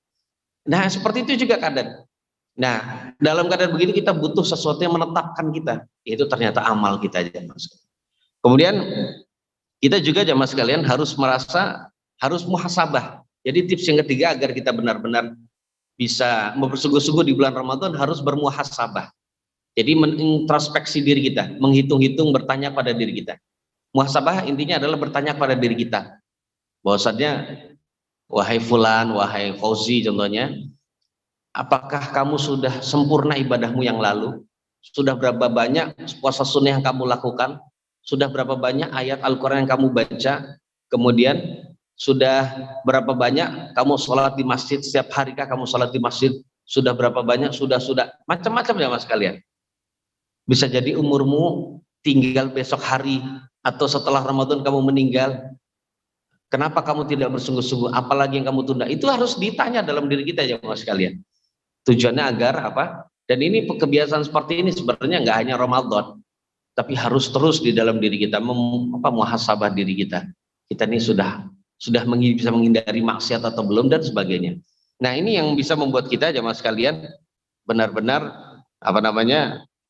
Nah, seperti itu juga kadang. Nah, dalam keadaan begitu kita butuh sesuatu yang menetapkan kita, yaitu ternyata amal kita aja, Mas. Kemudian kita juga jamaah sekalian harus harus muhasabah. Jadi tips yang ketiga agar kita benar-benar bisa bersungguh-sungguh di bulan Ramadan harus bermuhasabah. Jadi mengintrospeksi diri kita, menghitung-hitung, bertanya pada diri kita. Muhasabah intinya adalah bertanya pada diri kita. Bahwasannya, wahai fulan, wahai Fauzi contohnya, apakah kamu sudah sempurna ibadahmu yang lalu? Sudah berapa banyak puasa sunnah yang kamu lakukan? Sudah berapa banyak ayat Al-Quran yang kamu baca? Kemudian sudah berapa banyak kamu sholat di masjid? Setiap harikah kamu sholat di masjid? Sudah berapa banyak? Sudah macam-macam ya mas kalian. Bisa jadi umurmu tinggal besok hari atau setelah Ramadan kamu meninggal. Kenapa kamu tidak bersungguh-sungguh? Apalagi yang kamu tunda? Itu harus ditanya dalam diri kita ya mas kalian. Tujuannya agar apa? Dan ini kebiasaan seperti ini sebenarnya nggak hanya Ramadan, tapi harus terus di dalam diri kita muhasabah diri kita. Kita ini sudah bisa menghindari maksiat atau belum dan sebagainya. Nah, ini yang bisa membuat kita jamaah sekalian benar-benar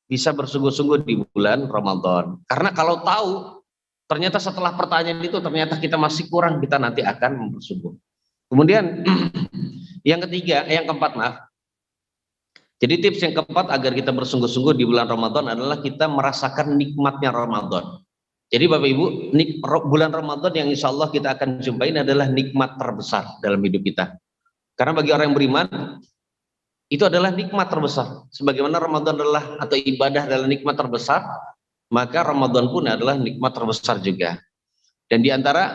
bisa bersungguh-sungguh di bulan Ramadan. Karena kalau tahu ternyata setelah pertanyaan itu ternyata kita masih kurang, kita nanti akan bersungguh. Kemudian yang keempat maaf. Jadi tips yang keempat agar kita bersungguh-sungguh di bulan Ramadan adalah kita merasakan nikmatnya Ramadan. Jadi Bapak Ibu, bulan Ramadan yang insya Allah kita akan jumpai adalah nikmat terbesar dalam hidup kita. Karena bagi orang yang beriman, itu adalah nikmat terbesar. Sebagaimana Ramadan adalah atau ibadah adalah nikmat terbesar, maka Ramadan pun adalah nikmat terbesar juga. Dan diantara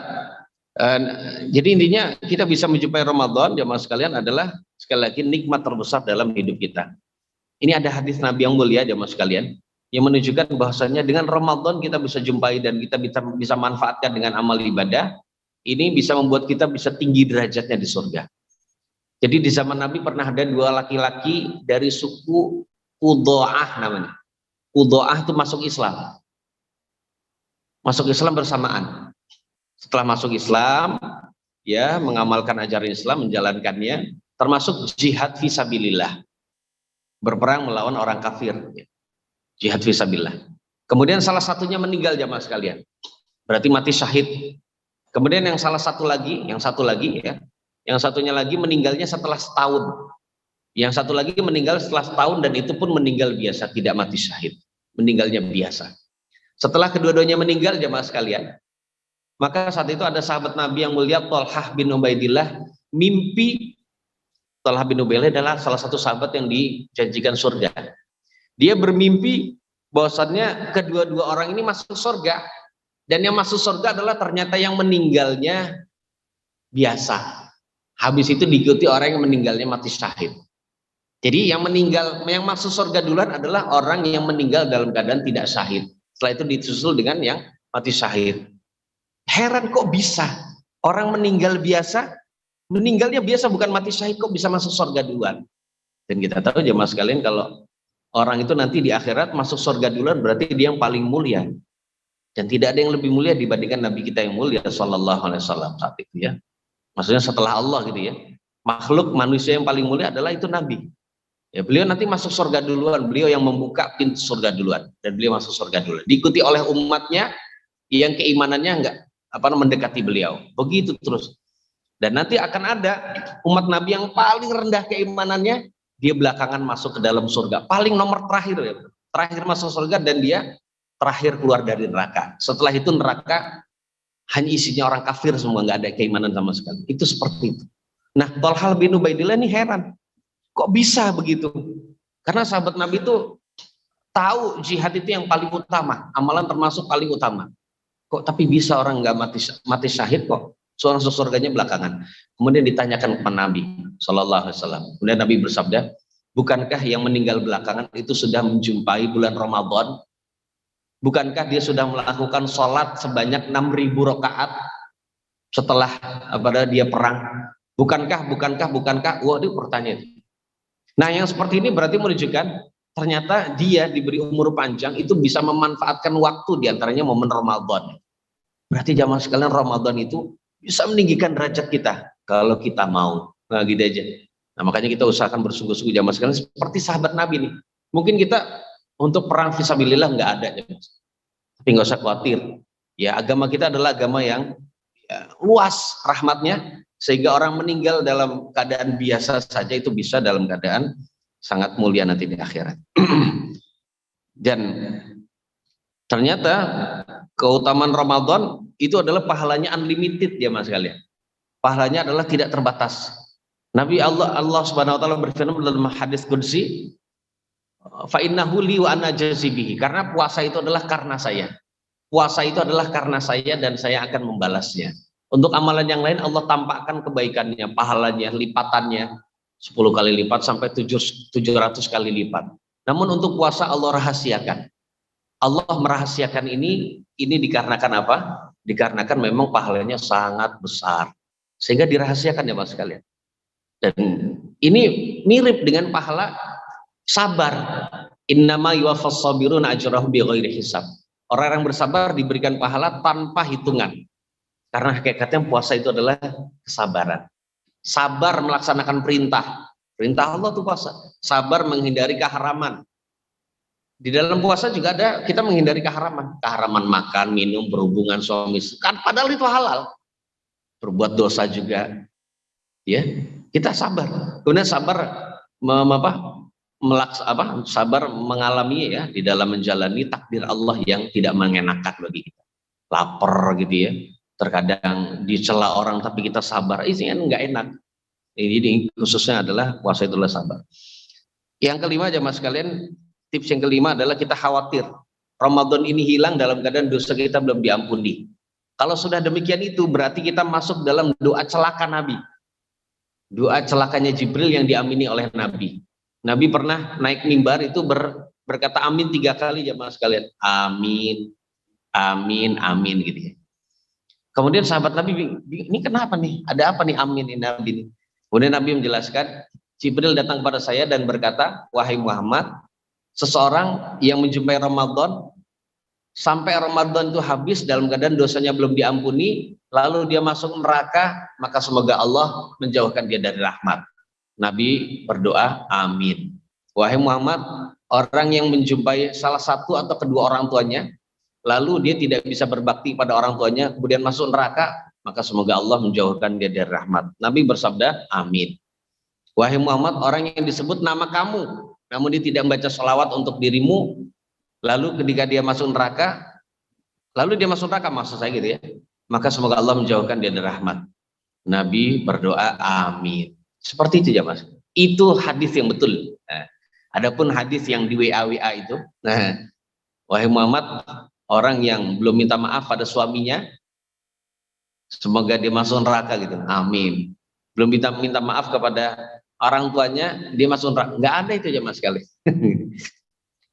jadi intinya kita bisa menjumpai Ramadan jamaah sekalian adalah sekali lagi nikmat terbesar dalam hidup kita. Ini ada hadis Nabi yang mulia jamaah sekalian yang menunjukkan bahwasanya dengan Ramadan kita bisa jumpai dan kita bisa manfaatkan dengan amal ibadah. Ini bisa membuat kita bisa tinggi derajatnya di surga. Jadi di zaman Nabi pernah ada dua laki-laki dari suku Qudo'ah namanya. Qudo'ah itu masuk Islam. Masuk Islam bersamaan. Setelah masuk Islam, ya mengamalkan ajaran Islam, menjalankannya, termasuk jihad fisabilillah. Berperang melawan orang kafir. Jihad fisabilillah. Kemudian salah satunya meninggal jamaah sekalian. Berarti mati syahid. Kemudian yang satu lagi ya. Yang satunya lagi meninggalnya setelah setahun. Yang satu lagi meninggal setelah setahun dan itu pun meninggal biasa, tidak mati syahid. Meninggalnya biasa. Setelah kedua-duanya meninggal jamaah sekalian, maka saat itu ada sahabat Nabi yang mulia Thalhah bin Ubaidillah mimpi. Thalhah bin Ubaidillah adalah salah satu sahabat yang dijanjikan surga. Dia bermimpi bahwasannya kedua-dua orang ini masuk surga. Dan yang masuk surga adalah ternyata yang meninggalnya biasa. Habis itu diikuti orang yang meninggalnya mati syahid. Jadi yang masuk surga duluan adalah orang yang meninggal dalam keadaan tidak syahid. Setelah itu disusul dengan yang mati syahid. Heran kok bisa orang meninggal biasa meninggalnya biasa, bukan mati syahid, kok bisa masuk surga duluan. Dan kita tahu jemaah sekalian, kalau orang itu nanti di akhirat masuk surga duluan, berarti dia yang paling mulia. Dan tidak ada yang lebih mulia dibandingkan Nabi kita yang mulia Sallallahu Alaihi Wasallam saat itu ya. Maksudnya setelah Allah gitu ya. Makhluk manusia yang paling mulia adalah itu Nabi. Ya, beliau nanti masuk surga duluan, beliau yang membuka pintu surga duluan, dan beliau masuk surga duluan. Diikuti oleh umatnya yang keimanannya enggak mendekati beliau. Begitu terus. Dan nanti akan ada umat Nabi yang paling rendah keimanannya, dia belakangan masuk ke dalam surga. Paling nomor terakhir ya. Terakhir masuk surga dan dia terakhir keluar dari neraka. Setelah itu neraka hanya isinya orang kafir semua, nggak ada keimanan sama sekali. Itu seperti itu. Nah, Thalhah bin Ubaidillah ini heran. Kok bisa begitu? Karena sahabat Nabi itu tahu jihad itu yang paling utama, amalan termasuk paling utama. Kok tapi bisa orang nggak mati syahid kok seorang surganya belakangan? Kemudian ditanyakan kepada Nabi Shallallahu Alaihi Wasallam. Kemudian Nabi bersabda, bukankah yang meninggal belakangan itu sudah menjumpai bulan Ramadan? Bukankah dia sudah melakukan sholat sebanyak 6.000 rakaat setelah dia perang? Bukankah? Wah, dia pertanyaan. Nah, yang seperti ini berarti menunjukkan ternyata dia diberi umur panjang itu bisa memanfaatkan waktu, diantaranya momen Ramadan. Berarti jamaah sekalian, Ramadan itu bisa meninggikan derajat kita kalau kita mau. Nah, gitu aja. Nah, makanya kita usahakan bersungguh-sungguh jamaah sekalian seperti sahabat Nabi nih. Mungkin kita untuk perang fisabilillah nggak ada, tapi nggak usah khawatir. Ya, agama kita adalah agama yang luas rahmatnya, sehingga orang meninggal dalam keadaan biasa saja itu bisa dalam keadaan sangat mulia nanti di akhirat. Dan ternyata keutamaan Ramadan itu adalah pahalanya unlimited ya mas sekalian. Pahalanya adalah tidak terbatas. Nabi Allah Subhanahu wa taala berfirman dalam hadis qudsi, fa innahu li wa ana jazibihi, karena puasa itu adalah karena saya. Puasa itu adalah karena saya dan saya akan membalasnya. Untuk amalan yang lain Allah tampakkan kebaikannya, pahalanya, lipatannya 10 kali lipat sampai 700 kali lipat. Namun untuk puasa Allah rahasiakan. Allah merahasiakan ini dikarenakan apa? Dikarenakan memang pahalanya sangat besar. Sehingga dirahasiakan ya Mas sekalian. Dan ini mirip dengan pahala sabar. Innama yuwaffas sabiruna ajrahum bighairi hisab. Orang yang bersabar diberikan pahala tanpa hitungan. Karena hakikatnya puasa itu adalah kesabaran. Sabar melaksanakan perintah. Perintah Allah itu puasa. Sabar menghindari keharaman. Di dalam puasa juga ada kita menghindari keharaman. Keharaman makan, minum, berhubungan suami istri. Padahal itu halal. Berbuat dosa juga. Ya, kita sabar. Kemudian sabar sabar mengalami ya di dalam menjalani takdir Allah yang tidak mengenakan bagi kita. Lapar gitu ya. Terkadang dicela orang tapi kita sabar, ini kan nggak enak. Ini khususnya adalah puasa itulah sabar. Yang kelima jemaah sekalian, tips yang kelima adalah kita khawatir Ramadan ini hilang dalam keadaan dosa kita belum diampuni. Kalau sudah demikian itu berarti kita masuk dalam doa celaka Nabi. Doa celakanya Jibril yang diamini oleh Nabi. Nabi pernah naik mimbar itu berkata amin 3 kali jemaah sekalian. Amin, amin, amin gitu ya. Kemudian sahabat Nabi, ini kenapa nih? Ada apa nih amin ini Nabi ini? Kemudian Nabi menjelaskan, Jibril datang kepada saya dan berkata, wahai Muhammad, seseorang yang menjumpai Ramadan, sampai Ramadan itu habis dalam keadaan dosanya belum diampuni, lalu dia masuk neraka, maka semoga Allah menjauhkan dia dari rahmat. Nabi berdoa, amin. Wahai Muhammad, orang yang menjumpai salah satu atau kedua orang tuanya, lalu dia tidak bisa berbakti pada orang tuanya, kemudian masuk neraka, maka semoga Allah menjauhkan dia dari rahmat. Nabi bersabda, amin. Wahai Muhammad, orang yang disebut nama kamu, namun dia tidak membaca sholawat untuk dirimu, lalu ketika dia masuk neraka, maksud saya gitu ya, maka semoga Allah menjauhkan dia dari rahmat. Nabi berdoa, amin. Seperti itu ya mas. Itu hadis yang betul. Nah, adapun hadis yang di WA itu, nah, wahai Muhammad, orang yang belum minta maaf pada suaminya, semoga dia masuk neraka gitu. Amin. Belum minta maaf kepada orang tuanya, dia masuk neraka. Nggak ada itu ya mas sekali.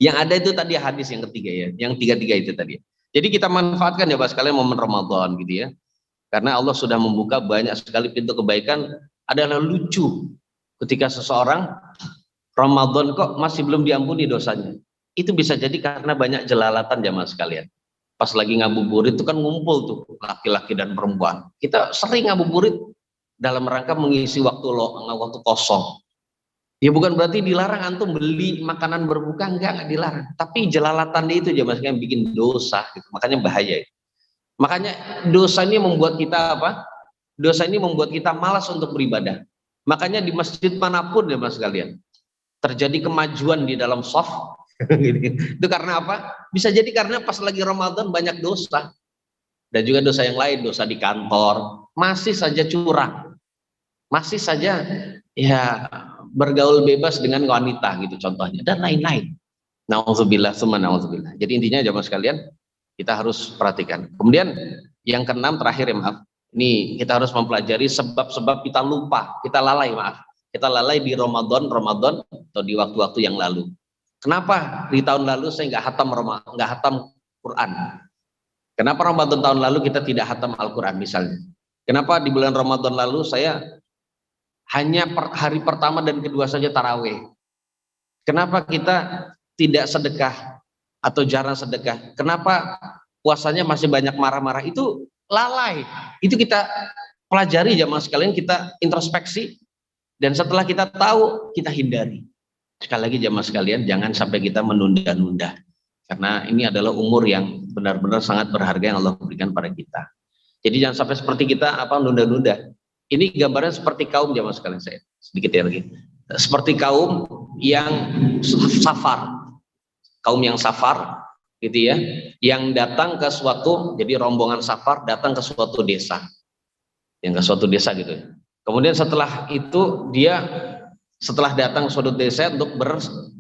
Yang ada itu tadi hadis yang ketiga ya, yang tiga-tiga itu tadi. Jadi kita manfaatkan ya mas sekalian momen Ramadan gitu ya. Karena Allah sudah membuka banyak sekali pintu kebaikan adalah lucu ketika seseorang Ramadan kok masih belum diampuni dosanya. Itu bisa jadi karena banyak jelalatan jamaah sekalian. Pas lagi ngabuburit itu kan ngumpul tuh laki-laki dan perempuan. Kita sering ngabuburit dalam rangka mengisi waktu kosong. Ya bukan berarti dilarang antum beli makanan berbuka, enggak dilarang. Tapi jelalatan itu jamaah sekalian bikin dosa gitu. Makanya bahaya. Makanya dosa ini membuat kita apa? Dosa ini membuat kita malas untuk beribadah. Makanya di masjid manapun ya mas sekalian, terjadi kemajuan di dalam shaf. Itu karena apa? Bisa jadi karena pas lagi Ramadan banyak dosa. Dan juga dosa yang lain, dosa di kantor, masih saja curang. Masih saja ya bergaul bebas dengan wanita gitu contohnya dan lain-lain. Nauzubillah summa nauzubillah. Jadi intinya jamaah sekalian, kita harus perhatikan. Kemudian yang keenam terakhir ya maaf. Ini kita harus mempelajari sebab-sebab kita lupa, kita lalai kita lalai di Ramadan atau di waktu-waktu yang lalu. Kenapa di tahun lalu saya nggak hatam Quran? Kenapa Ramadan tahun lalu kita tidak hatam Al-Quran misalnya? Kenapa di bulan Ramadan lalu saya hanya hari pertama dan kedua saja taraweh? Kenapa kita tidak sedekah atau jarang sedekah? Kenapa puasanya masih banyak marah-marah? Itu lalai. Itu kita pelajari jamaah sekalian, kita introspeksi, dan setelah kita tahu kita hindari. Sekali lagi jamaah sekalian, jangan sampai kita menunda-nunda, karena ini adalah umur yang benar-benar sangat berharga yang Allah berikan pada kita. Jadi jangan sampai seperti kita nunda-nunda. Ini gambarnya seperti kaum jamaah sekalian, saya sedikit ya lagi. Seperti kaum yang safar, gitu ya, yang datang ke suatu, jadi rombongan safar datang ke suatu desa, gitu. Kemudian setelah itu dia setelah datang ke suatu desa untuk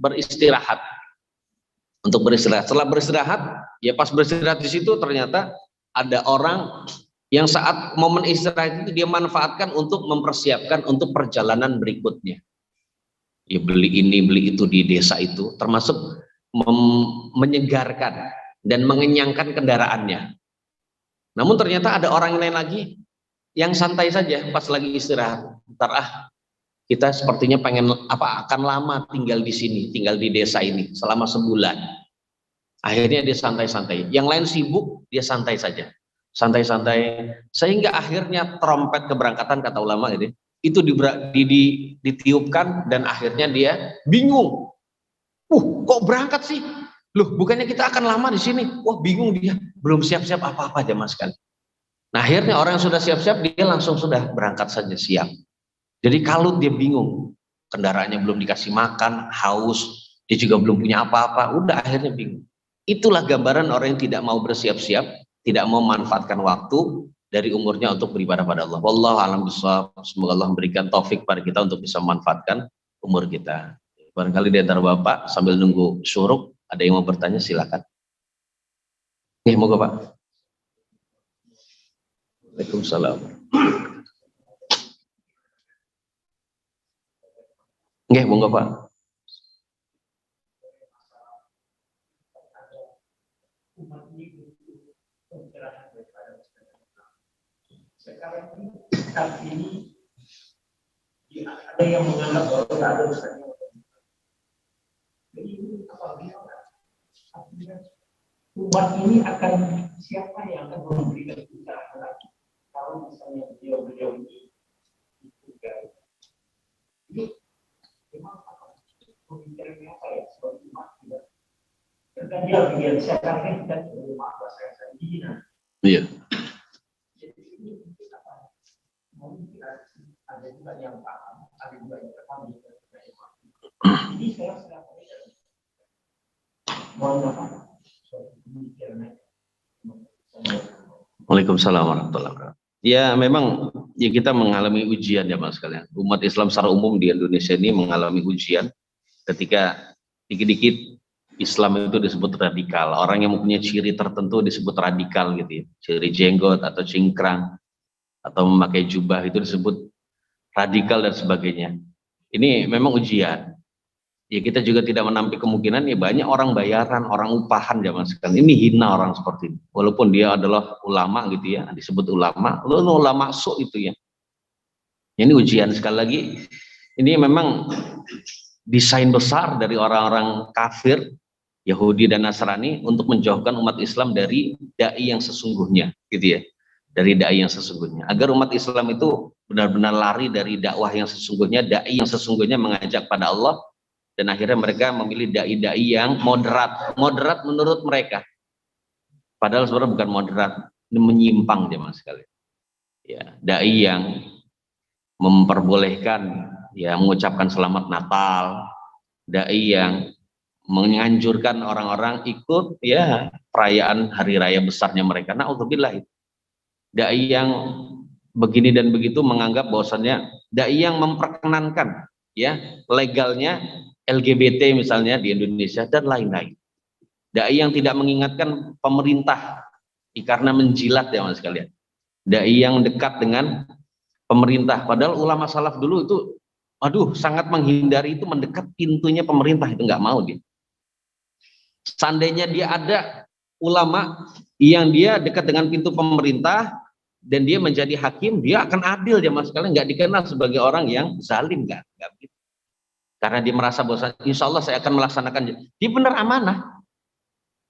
beristirahat. Setelah beristirahat, ya pas beristirahat di situ ternyata ada orang yang saat momen istirahat itu dia manfaatkan untuk mempersiapkan untuk perjalanan berikutnya. Ya beli ini beli itu di desa itu, termasuk menyegarkan dan mengenyangkan kendaraannya. Namun ternyata ada orang lain lagi yang santai saja pas lagi istirahat. Kita sepertinya akan lama tinggal di sini, tinggal di desa ini selama sebulan. Akhirnya dia santai-santai. Yang lain sibuk, dia santai saja. Santai-santai sehingga akhirnya trompet keberangkatan kata ulama itu ditiupkan dan akhirnya dia bingung. Kok berangkat sih? Loh, bukannya kita akan lama di sini? Wah, bingung dia. Belum siap-siap apa-apa jamaah sekalian. Nah, akhirnya orang yang sudah siap-siap dia langsung sudah berangkat saja siap. Jadi kalau dia bingung, kendaraannya belum dikasih makan, haus, dia juga belum punya apa-apa, udah akhirnya bingung. Itulah gambaran orang yang tidak mau bersiap-siap, tidak mau memanfaatkan waktu dari umurnya untuk beribadah pada Allah. Wallahu a'lam bishawab. Semoga Allah memberikan taufik pada kita untuk bisa memanfaatkan umur kita. Barangkali di antara Bapak sambil nunggu syuruk ada yang mau bertanya, silakan. Moga Pak. Waalaikumsalam. Moga Pak. Sekarang ini ada yang menganggap bahwa ada ustaznya. Jadi ini apabila umat ini akan siapa yang akan memberikan kita kalau misalnya beliau ini juga ini memang pemikirannya apa ya sebagai umat tidak dan dia bagian siapa dan umat bahasa Indonesia. Iya. Jadi ini apa? Mungkin ada juga yang paham, ada juga yang paham juga. Ini saya sedang Waalaikumsalam warahmatullahi wabarakatuh. Ya memang ya kita mengalami ujian ya mas sekalian. Umat Islam secara umum di Indonesia ini mengalami ujian ketika dikit-dikit Islam itu disebut radikal. Orang yang mempunyai ciri tertentu disebut radikal gitu ya. Ciri jenggot atau cingkrang atau memakai jubah itu disebut radikal dan sebagainya. Ini memang ujian. Ya kita juga tidak menampik kemungkinan ya banyak orang bayaran, orang upahan zaman sekarang. Ini hina orang seperti ini. Walaupun dia adalah ulama gitu ya, disebut ulama, lalu ulama sok itu ya. Ini ujian sekali lagi. Ini memang desain besar dari orang-orang kafir, Yahudi dan Nasrani untuk menjauhkan umat Islam dari dai yang sesungguhnya, gitu ya. Dari dai yang sesungguhnya. Agar umat Islam itu benar-benar lari dari dakwah yang sesungguhnya, dai yang sesungguhnya mengajak pada Allah, dan akhirnya mereka memilih dai-dai yang moderat. Moderat menurut mereka. Padahal sebenarnya bukan moderat, ini menyimpang jemaah sekalian. Ya, dai yang memperbolehkan ya mengucapkan selamat Natal, dai yang menganjurkan orang-orang ikut ya perayaan hari raya besarnya mereka. Na'udzubillah. Dai yang begini dan begitu menganggap bahwasannya dai yang memperkenankan ya legalnya LGBT misalnya di Indonesia dan lain-lain. Dai yang tidak mengingatkan pemerintah karena menjilat ya mas sekalian. Dai yang dekat dengan pemerintah, padahal ulama salaf dulu itu sangat menghindari itu mendekat pintunya pemerintah, itu nggak mau dia. Seandainya dia ada ulama yang dia dekat dengan pintu pemerintah dan dia menjadi hakim, dia akan adil ya mas sekalian, nggak dikenal sebagai orang yang zalim, nggak begitu. Karena dia merasa bahwa insya Allah saya akan melaksanakan, dia benar amanah.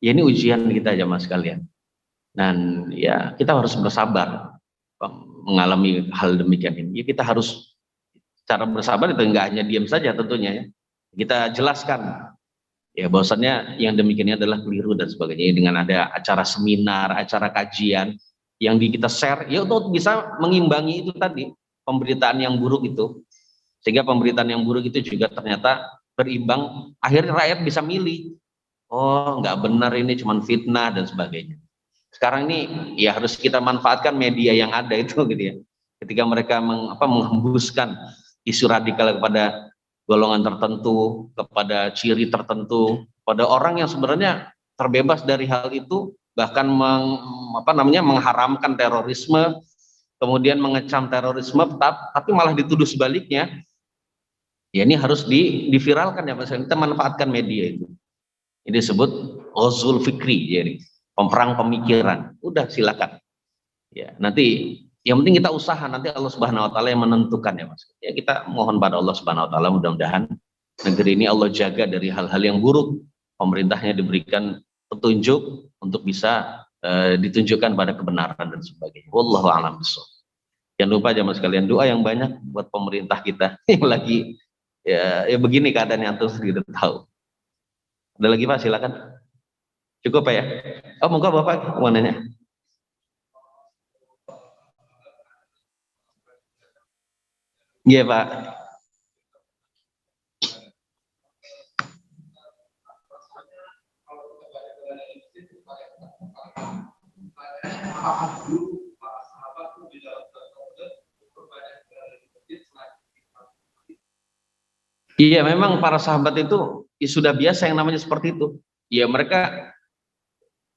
Ya ini ujian kita ya mas sekalian. Dan ya kita harus bersabar mengalami hal demikian ini. Ya, kita harus cara bersabar itu enggak hanya diam saja tentunya ya. Kita jelaskan ya bahwasannya yang demikian ini adalah keliru dan sebagainya. Dengan ada acara seminar, acara kajian yang kita share ya untuk bisa mengimbangi itu tadi pemberitaan yang buruk itu, sehingga pemberitaan yang buruk itu juga ternyata berimbang, akhirnya rakyat bisa milih, oh nggak benar ini cuma fitnah dan sebagainya. Sekarang ini ya harus kita manfaatkan media yang ada itu gitu ya. Ketika mereka menghembuskan isu radikal kepada golongan tertentu, kepada ciri tertentu, pada orang yang sebenarnya terbebas dari hal itu, bahkan mengharamkan terorisme, kemudian mengecam terorisme, tapi malah dituduh sebaliknya. Ya ini harus diviralkan ya Mas. Kita manfaatkan media itu. Ini disebut ghazul fikri, jadi perang pemikiran. Udah silakan. Ya, nanti yang penting kita usaha, nanti Allah Subhanahu wa taala yang menentukan ya Mas. Ya kita mohon pada Allah Subhanahu wa taala mudah-mudahan negeri ini Allah jaga dari hal-hal yang buruk. Pemerintahnya diberikan petunjuk untuk bisa ditunjukkan pada kebenaran dan sebagainya. Wallahu a'lam bishawab. Jangan lupa jamaah sekalian doa yang banyak buat pemerintah kita yang lagi ya begini keadaannya antum gitu tahu. Ada lagi Pak, silakan. Cukup Pak ya? Oh, monggo Bapak mau nanya. Iya Pak. Iya, memang para sahabat itu ya, sudah biasa yang namanya seperti itu. Ya mereka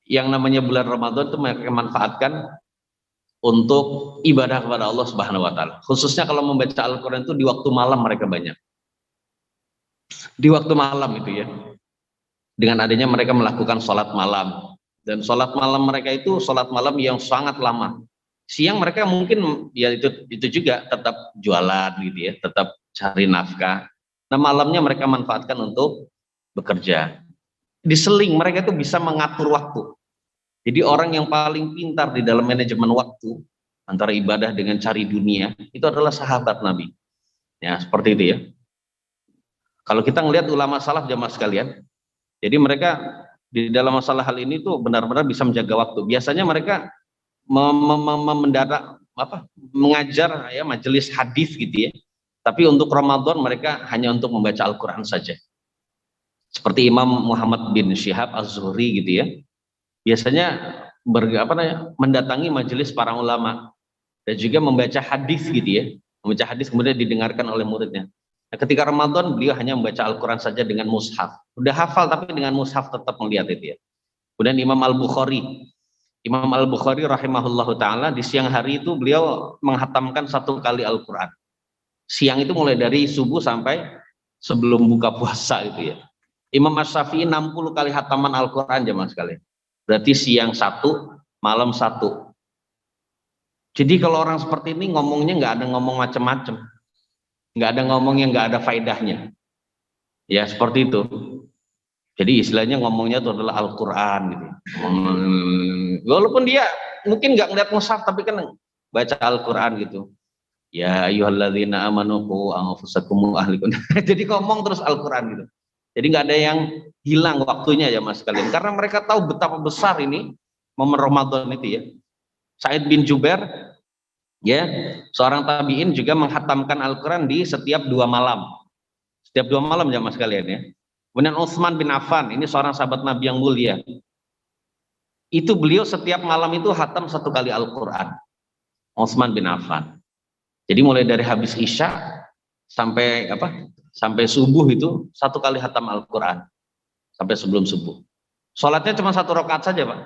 yang namanya bulan Ramadan itu mereka manfaatkan untuk ibadah kepada Allah Subhanahu wa taala. Khususnya kalau membaca Al-Qur'an itu di waktu malam mereka banyak. Di waktu malam itu ya. Dengan adanya mereka melakukan sholat malam. Dan sholat malam mereka itu sholat malam yang sangat lama. Siang mereka mungkin ya itu juga tetap jualan gitu ya, tetap cari nafkah. Nah malamnya mereka manfaatkan untuk bekerja. Diseling mereka itu bisa mengatur waktu. Jadi orang yang paling pintar di dalam manajemen waktu antara ibadah dengan cari dunia itu adalah sahabat Nabi. Ya seperti itu ya. Kalau kita ngelihat ulama salaf jamaah sekalian, jadi mereka di dalam masalah hal ini tuh benar-benar bisa menjaga waktu. Biasanya mereka mengajar ya majelis hadis gitu ya. Tapi untuk Ramadan mereka hanya untuk membaca Al-Quran saja. Seperti Imam Muhammad bin Syihab Az-Zuhri gitu ya. Biasanya mendatangi majelis para ulama dan juga membaca hadis gitu ya. Membaca hadis kemudian didengarkan oleh muridnya. Nah, ketika Ramadan beliau hanya membaca Al-Quran saja dengan mushaf. Udah hafal tapi dengan mushaf tetap melihat itu ya. Kemudian Imam Al-Bukhari rahimahullahu ta'ala di siang hari itu beliau menghatamkan 1 kali Al-Quran. Siang itu mulai dari subuh sampai sebelum buka puasa itu ya. Imam Asy-Syafi'i 60 kali hataman Al-Quran jemaah sekalian. Berarti siang 1, malam 1. Jadi kalau orang seperti ini ngomongnya nggak ada ngomong macam-macam, nggak ada ngomong yang nggak ada faedahnya, ya seperti itu. Jadi istilahnya ngomongnya itu adalah Al-Quran gitu. Walaupun dia mungkin nggak ngeliat mushaf tapi kan baca Al-Quran gitu. Ya ayyuhalladzina amanu qu anfusakum wa ahlikum. Jadi ngomong terus Al-Quran gitu. Jadi nggak ada yang hilang waktunya ya mas kalian. Karena mereka tahu betapa besar ini momen Ramadan itu ya. Sa'id bin Jubair ya, seorang tabi'in juga menghatamkan Al-Quran di setiap 2 malam. Setiap 2 malam ya mas kalian ya. Kemudian Utsman bin Affan, ini seorang sahabat Nabi yang mulia. Itu beliau setiap malam itu hatam 1 kali Al-Quran. Utsman bin Affan. Jadi mulai dari habis Isya sampai apa? Sampai subuh itu 1 kali hatam Al-Quran. Sampai sebelum subuh. Sholatnya cuma 1 rakaat saja Pak.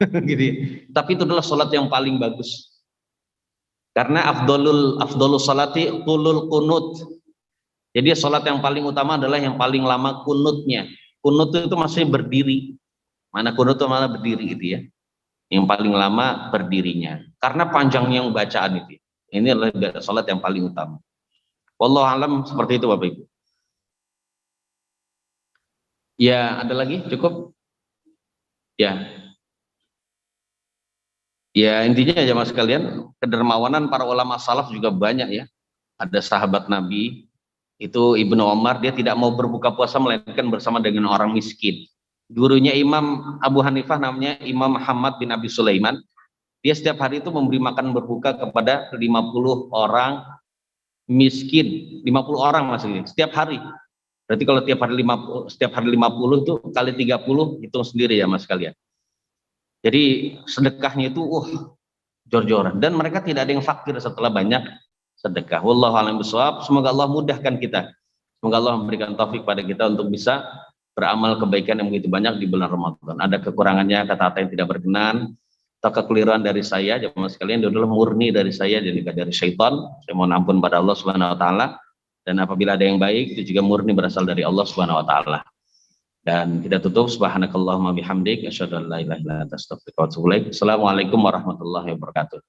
Gitu. Tapi itu adalah sholat yang paling bagus. Karena afdolul sholati tulul kunut. Jadi sholat yang paling utama adalah yang paling lama kunutnya. Kunut itu maksudnya berdiri. Mana kunut itu mana berdiri gitu ya. Yang paling lama berdirinya. Karena panjangnya yang bacaan itu. Ini adalah sholat yang paling utama. Wallahu alam seperti itu Bapak Ibu. Ya, ada lagi? Cukup? Ya. Ya, intinya ya Mas sekalian, kedermawanan para ulama salaf juga banyak ya. Ada sahabat Nabi, itu Ibnu Umar, dia tidak mau berbuka puasa melainkan bersama dengan orang miskin. Gurunya Imam Abu Hanifah namanya Imam Muhammad bin Abi Sulaiman. Dia setiap hari itu memberi makan berbuka kepada 50 orang miskin, 50 orang maksudnya, setiap hari. Berarti kalau setiap hari 50 itu kali 30, hitung sendiri ya Mas kalian. Jadi sedekahnya itu jor-joran, dan mereka tidak ada yang fakir setelah banyak sedekah. Wallahu a'lam bishawab. Semoga Allah mudahkan kita. Semoga Allah memberikan taufik pada kita untuk bisa beramal kebaikan yang begitu banyak di bulan Ramadan. Ada kekurangannya, kata-kata yang tidak berkenan atau kekeliruan dari saya, jemaah sekalian, itu adalah murni dari saya dan juga dari syaitan. Saya mohon ampun pada Allah Subhanahu wa taala. Dan apabila ada yang baik, itu juga murni berasal dari Allah Subhanahu wa taala. Dan kita tutup, subhanakallahumma bihamdik asyhadu an la ilaha illa anta astaghfiruka wa atubu ilaik. Assalamualaikum warahmatullahi wabarakatuh.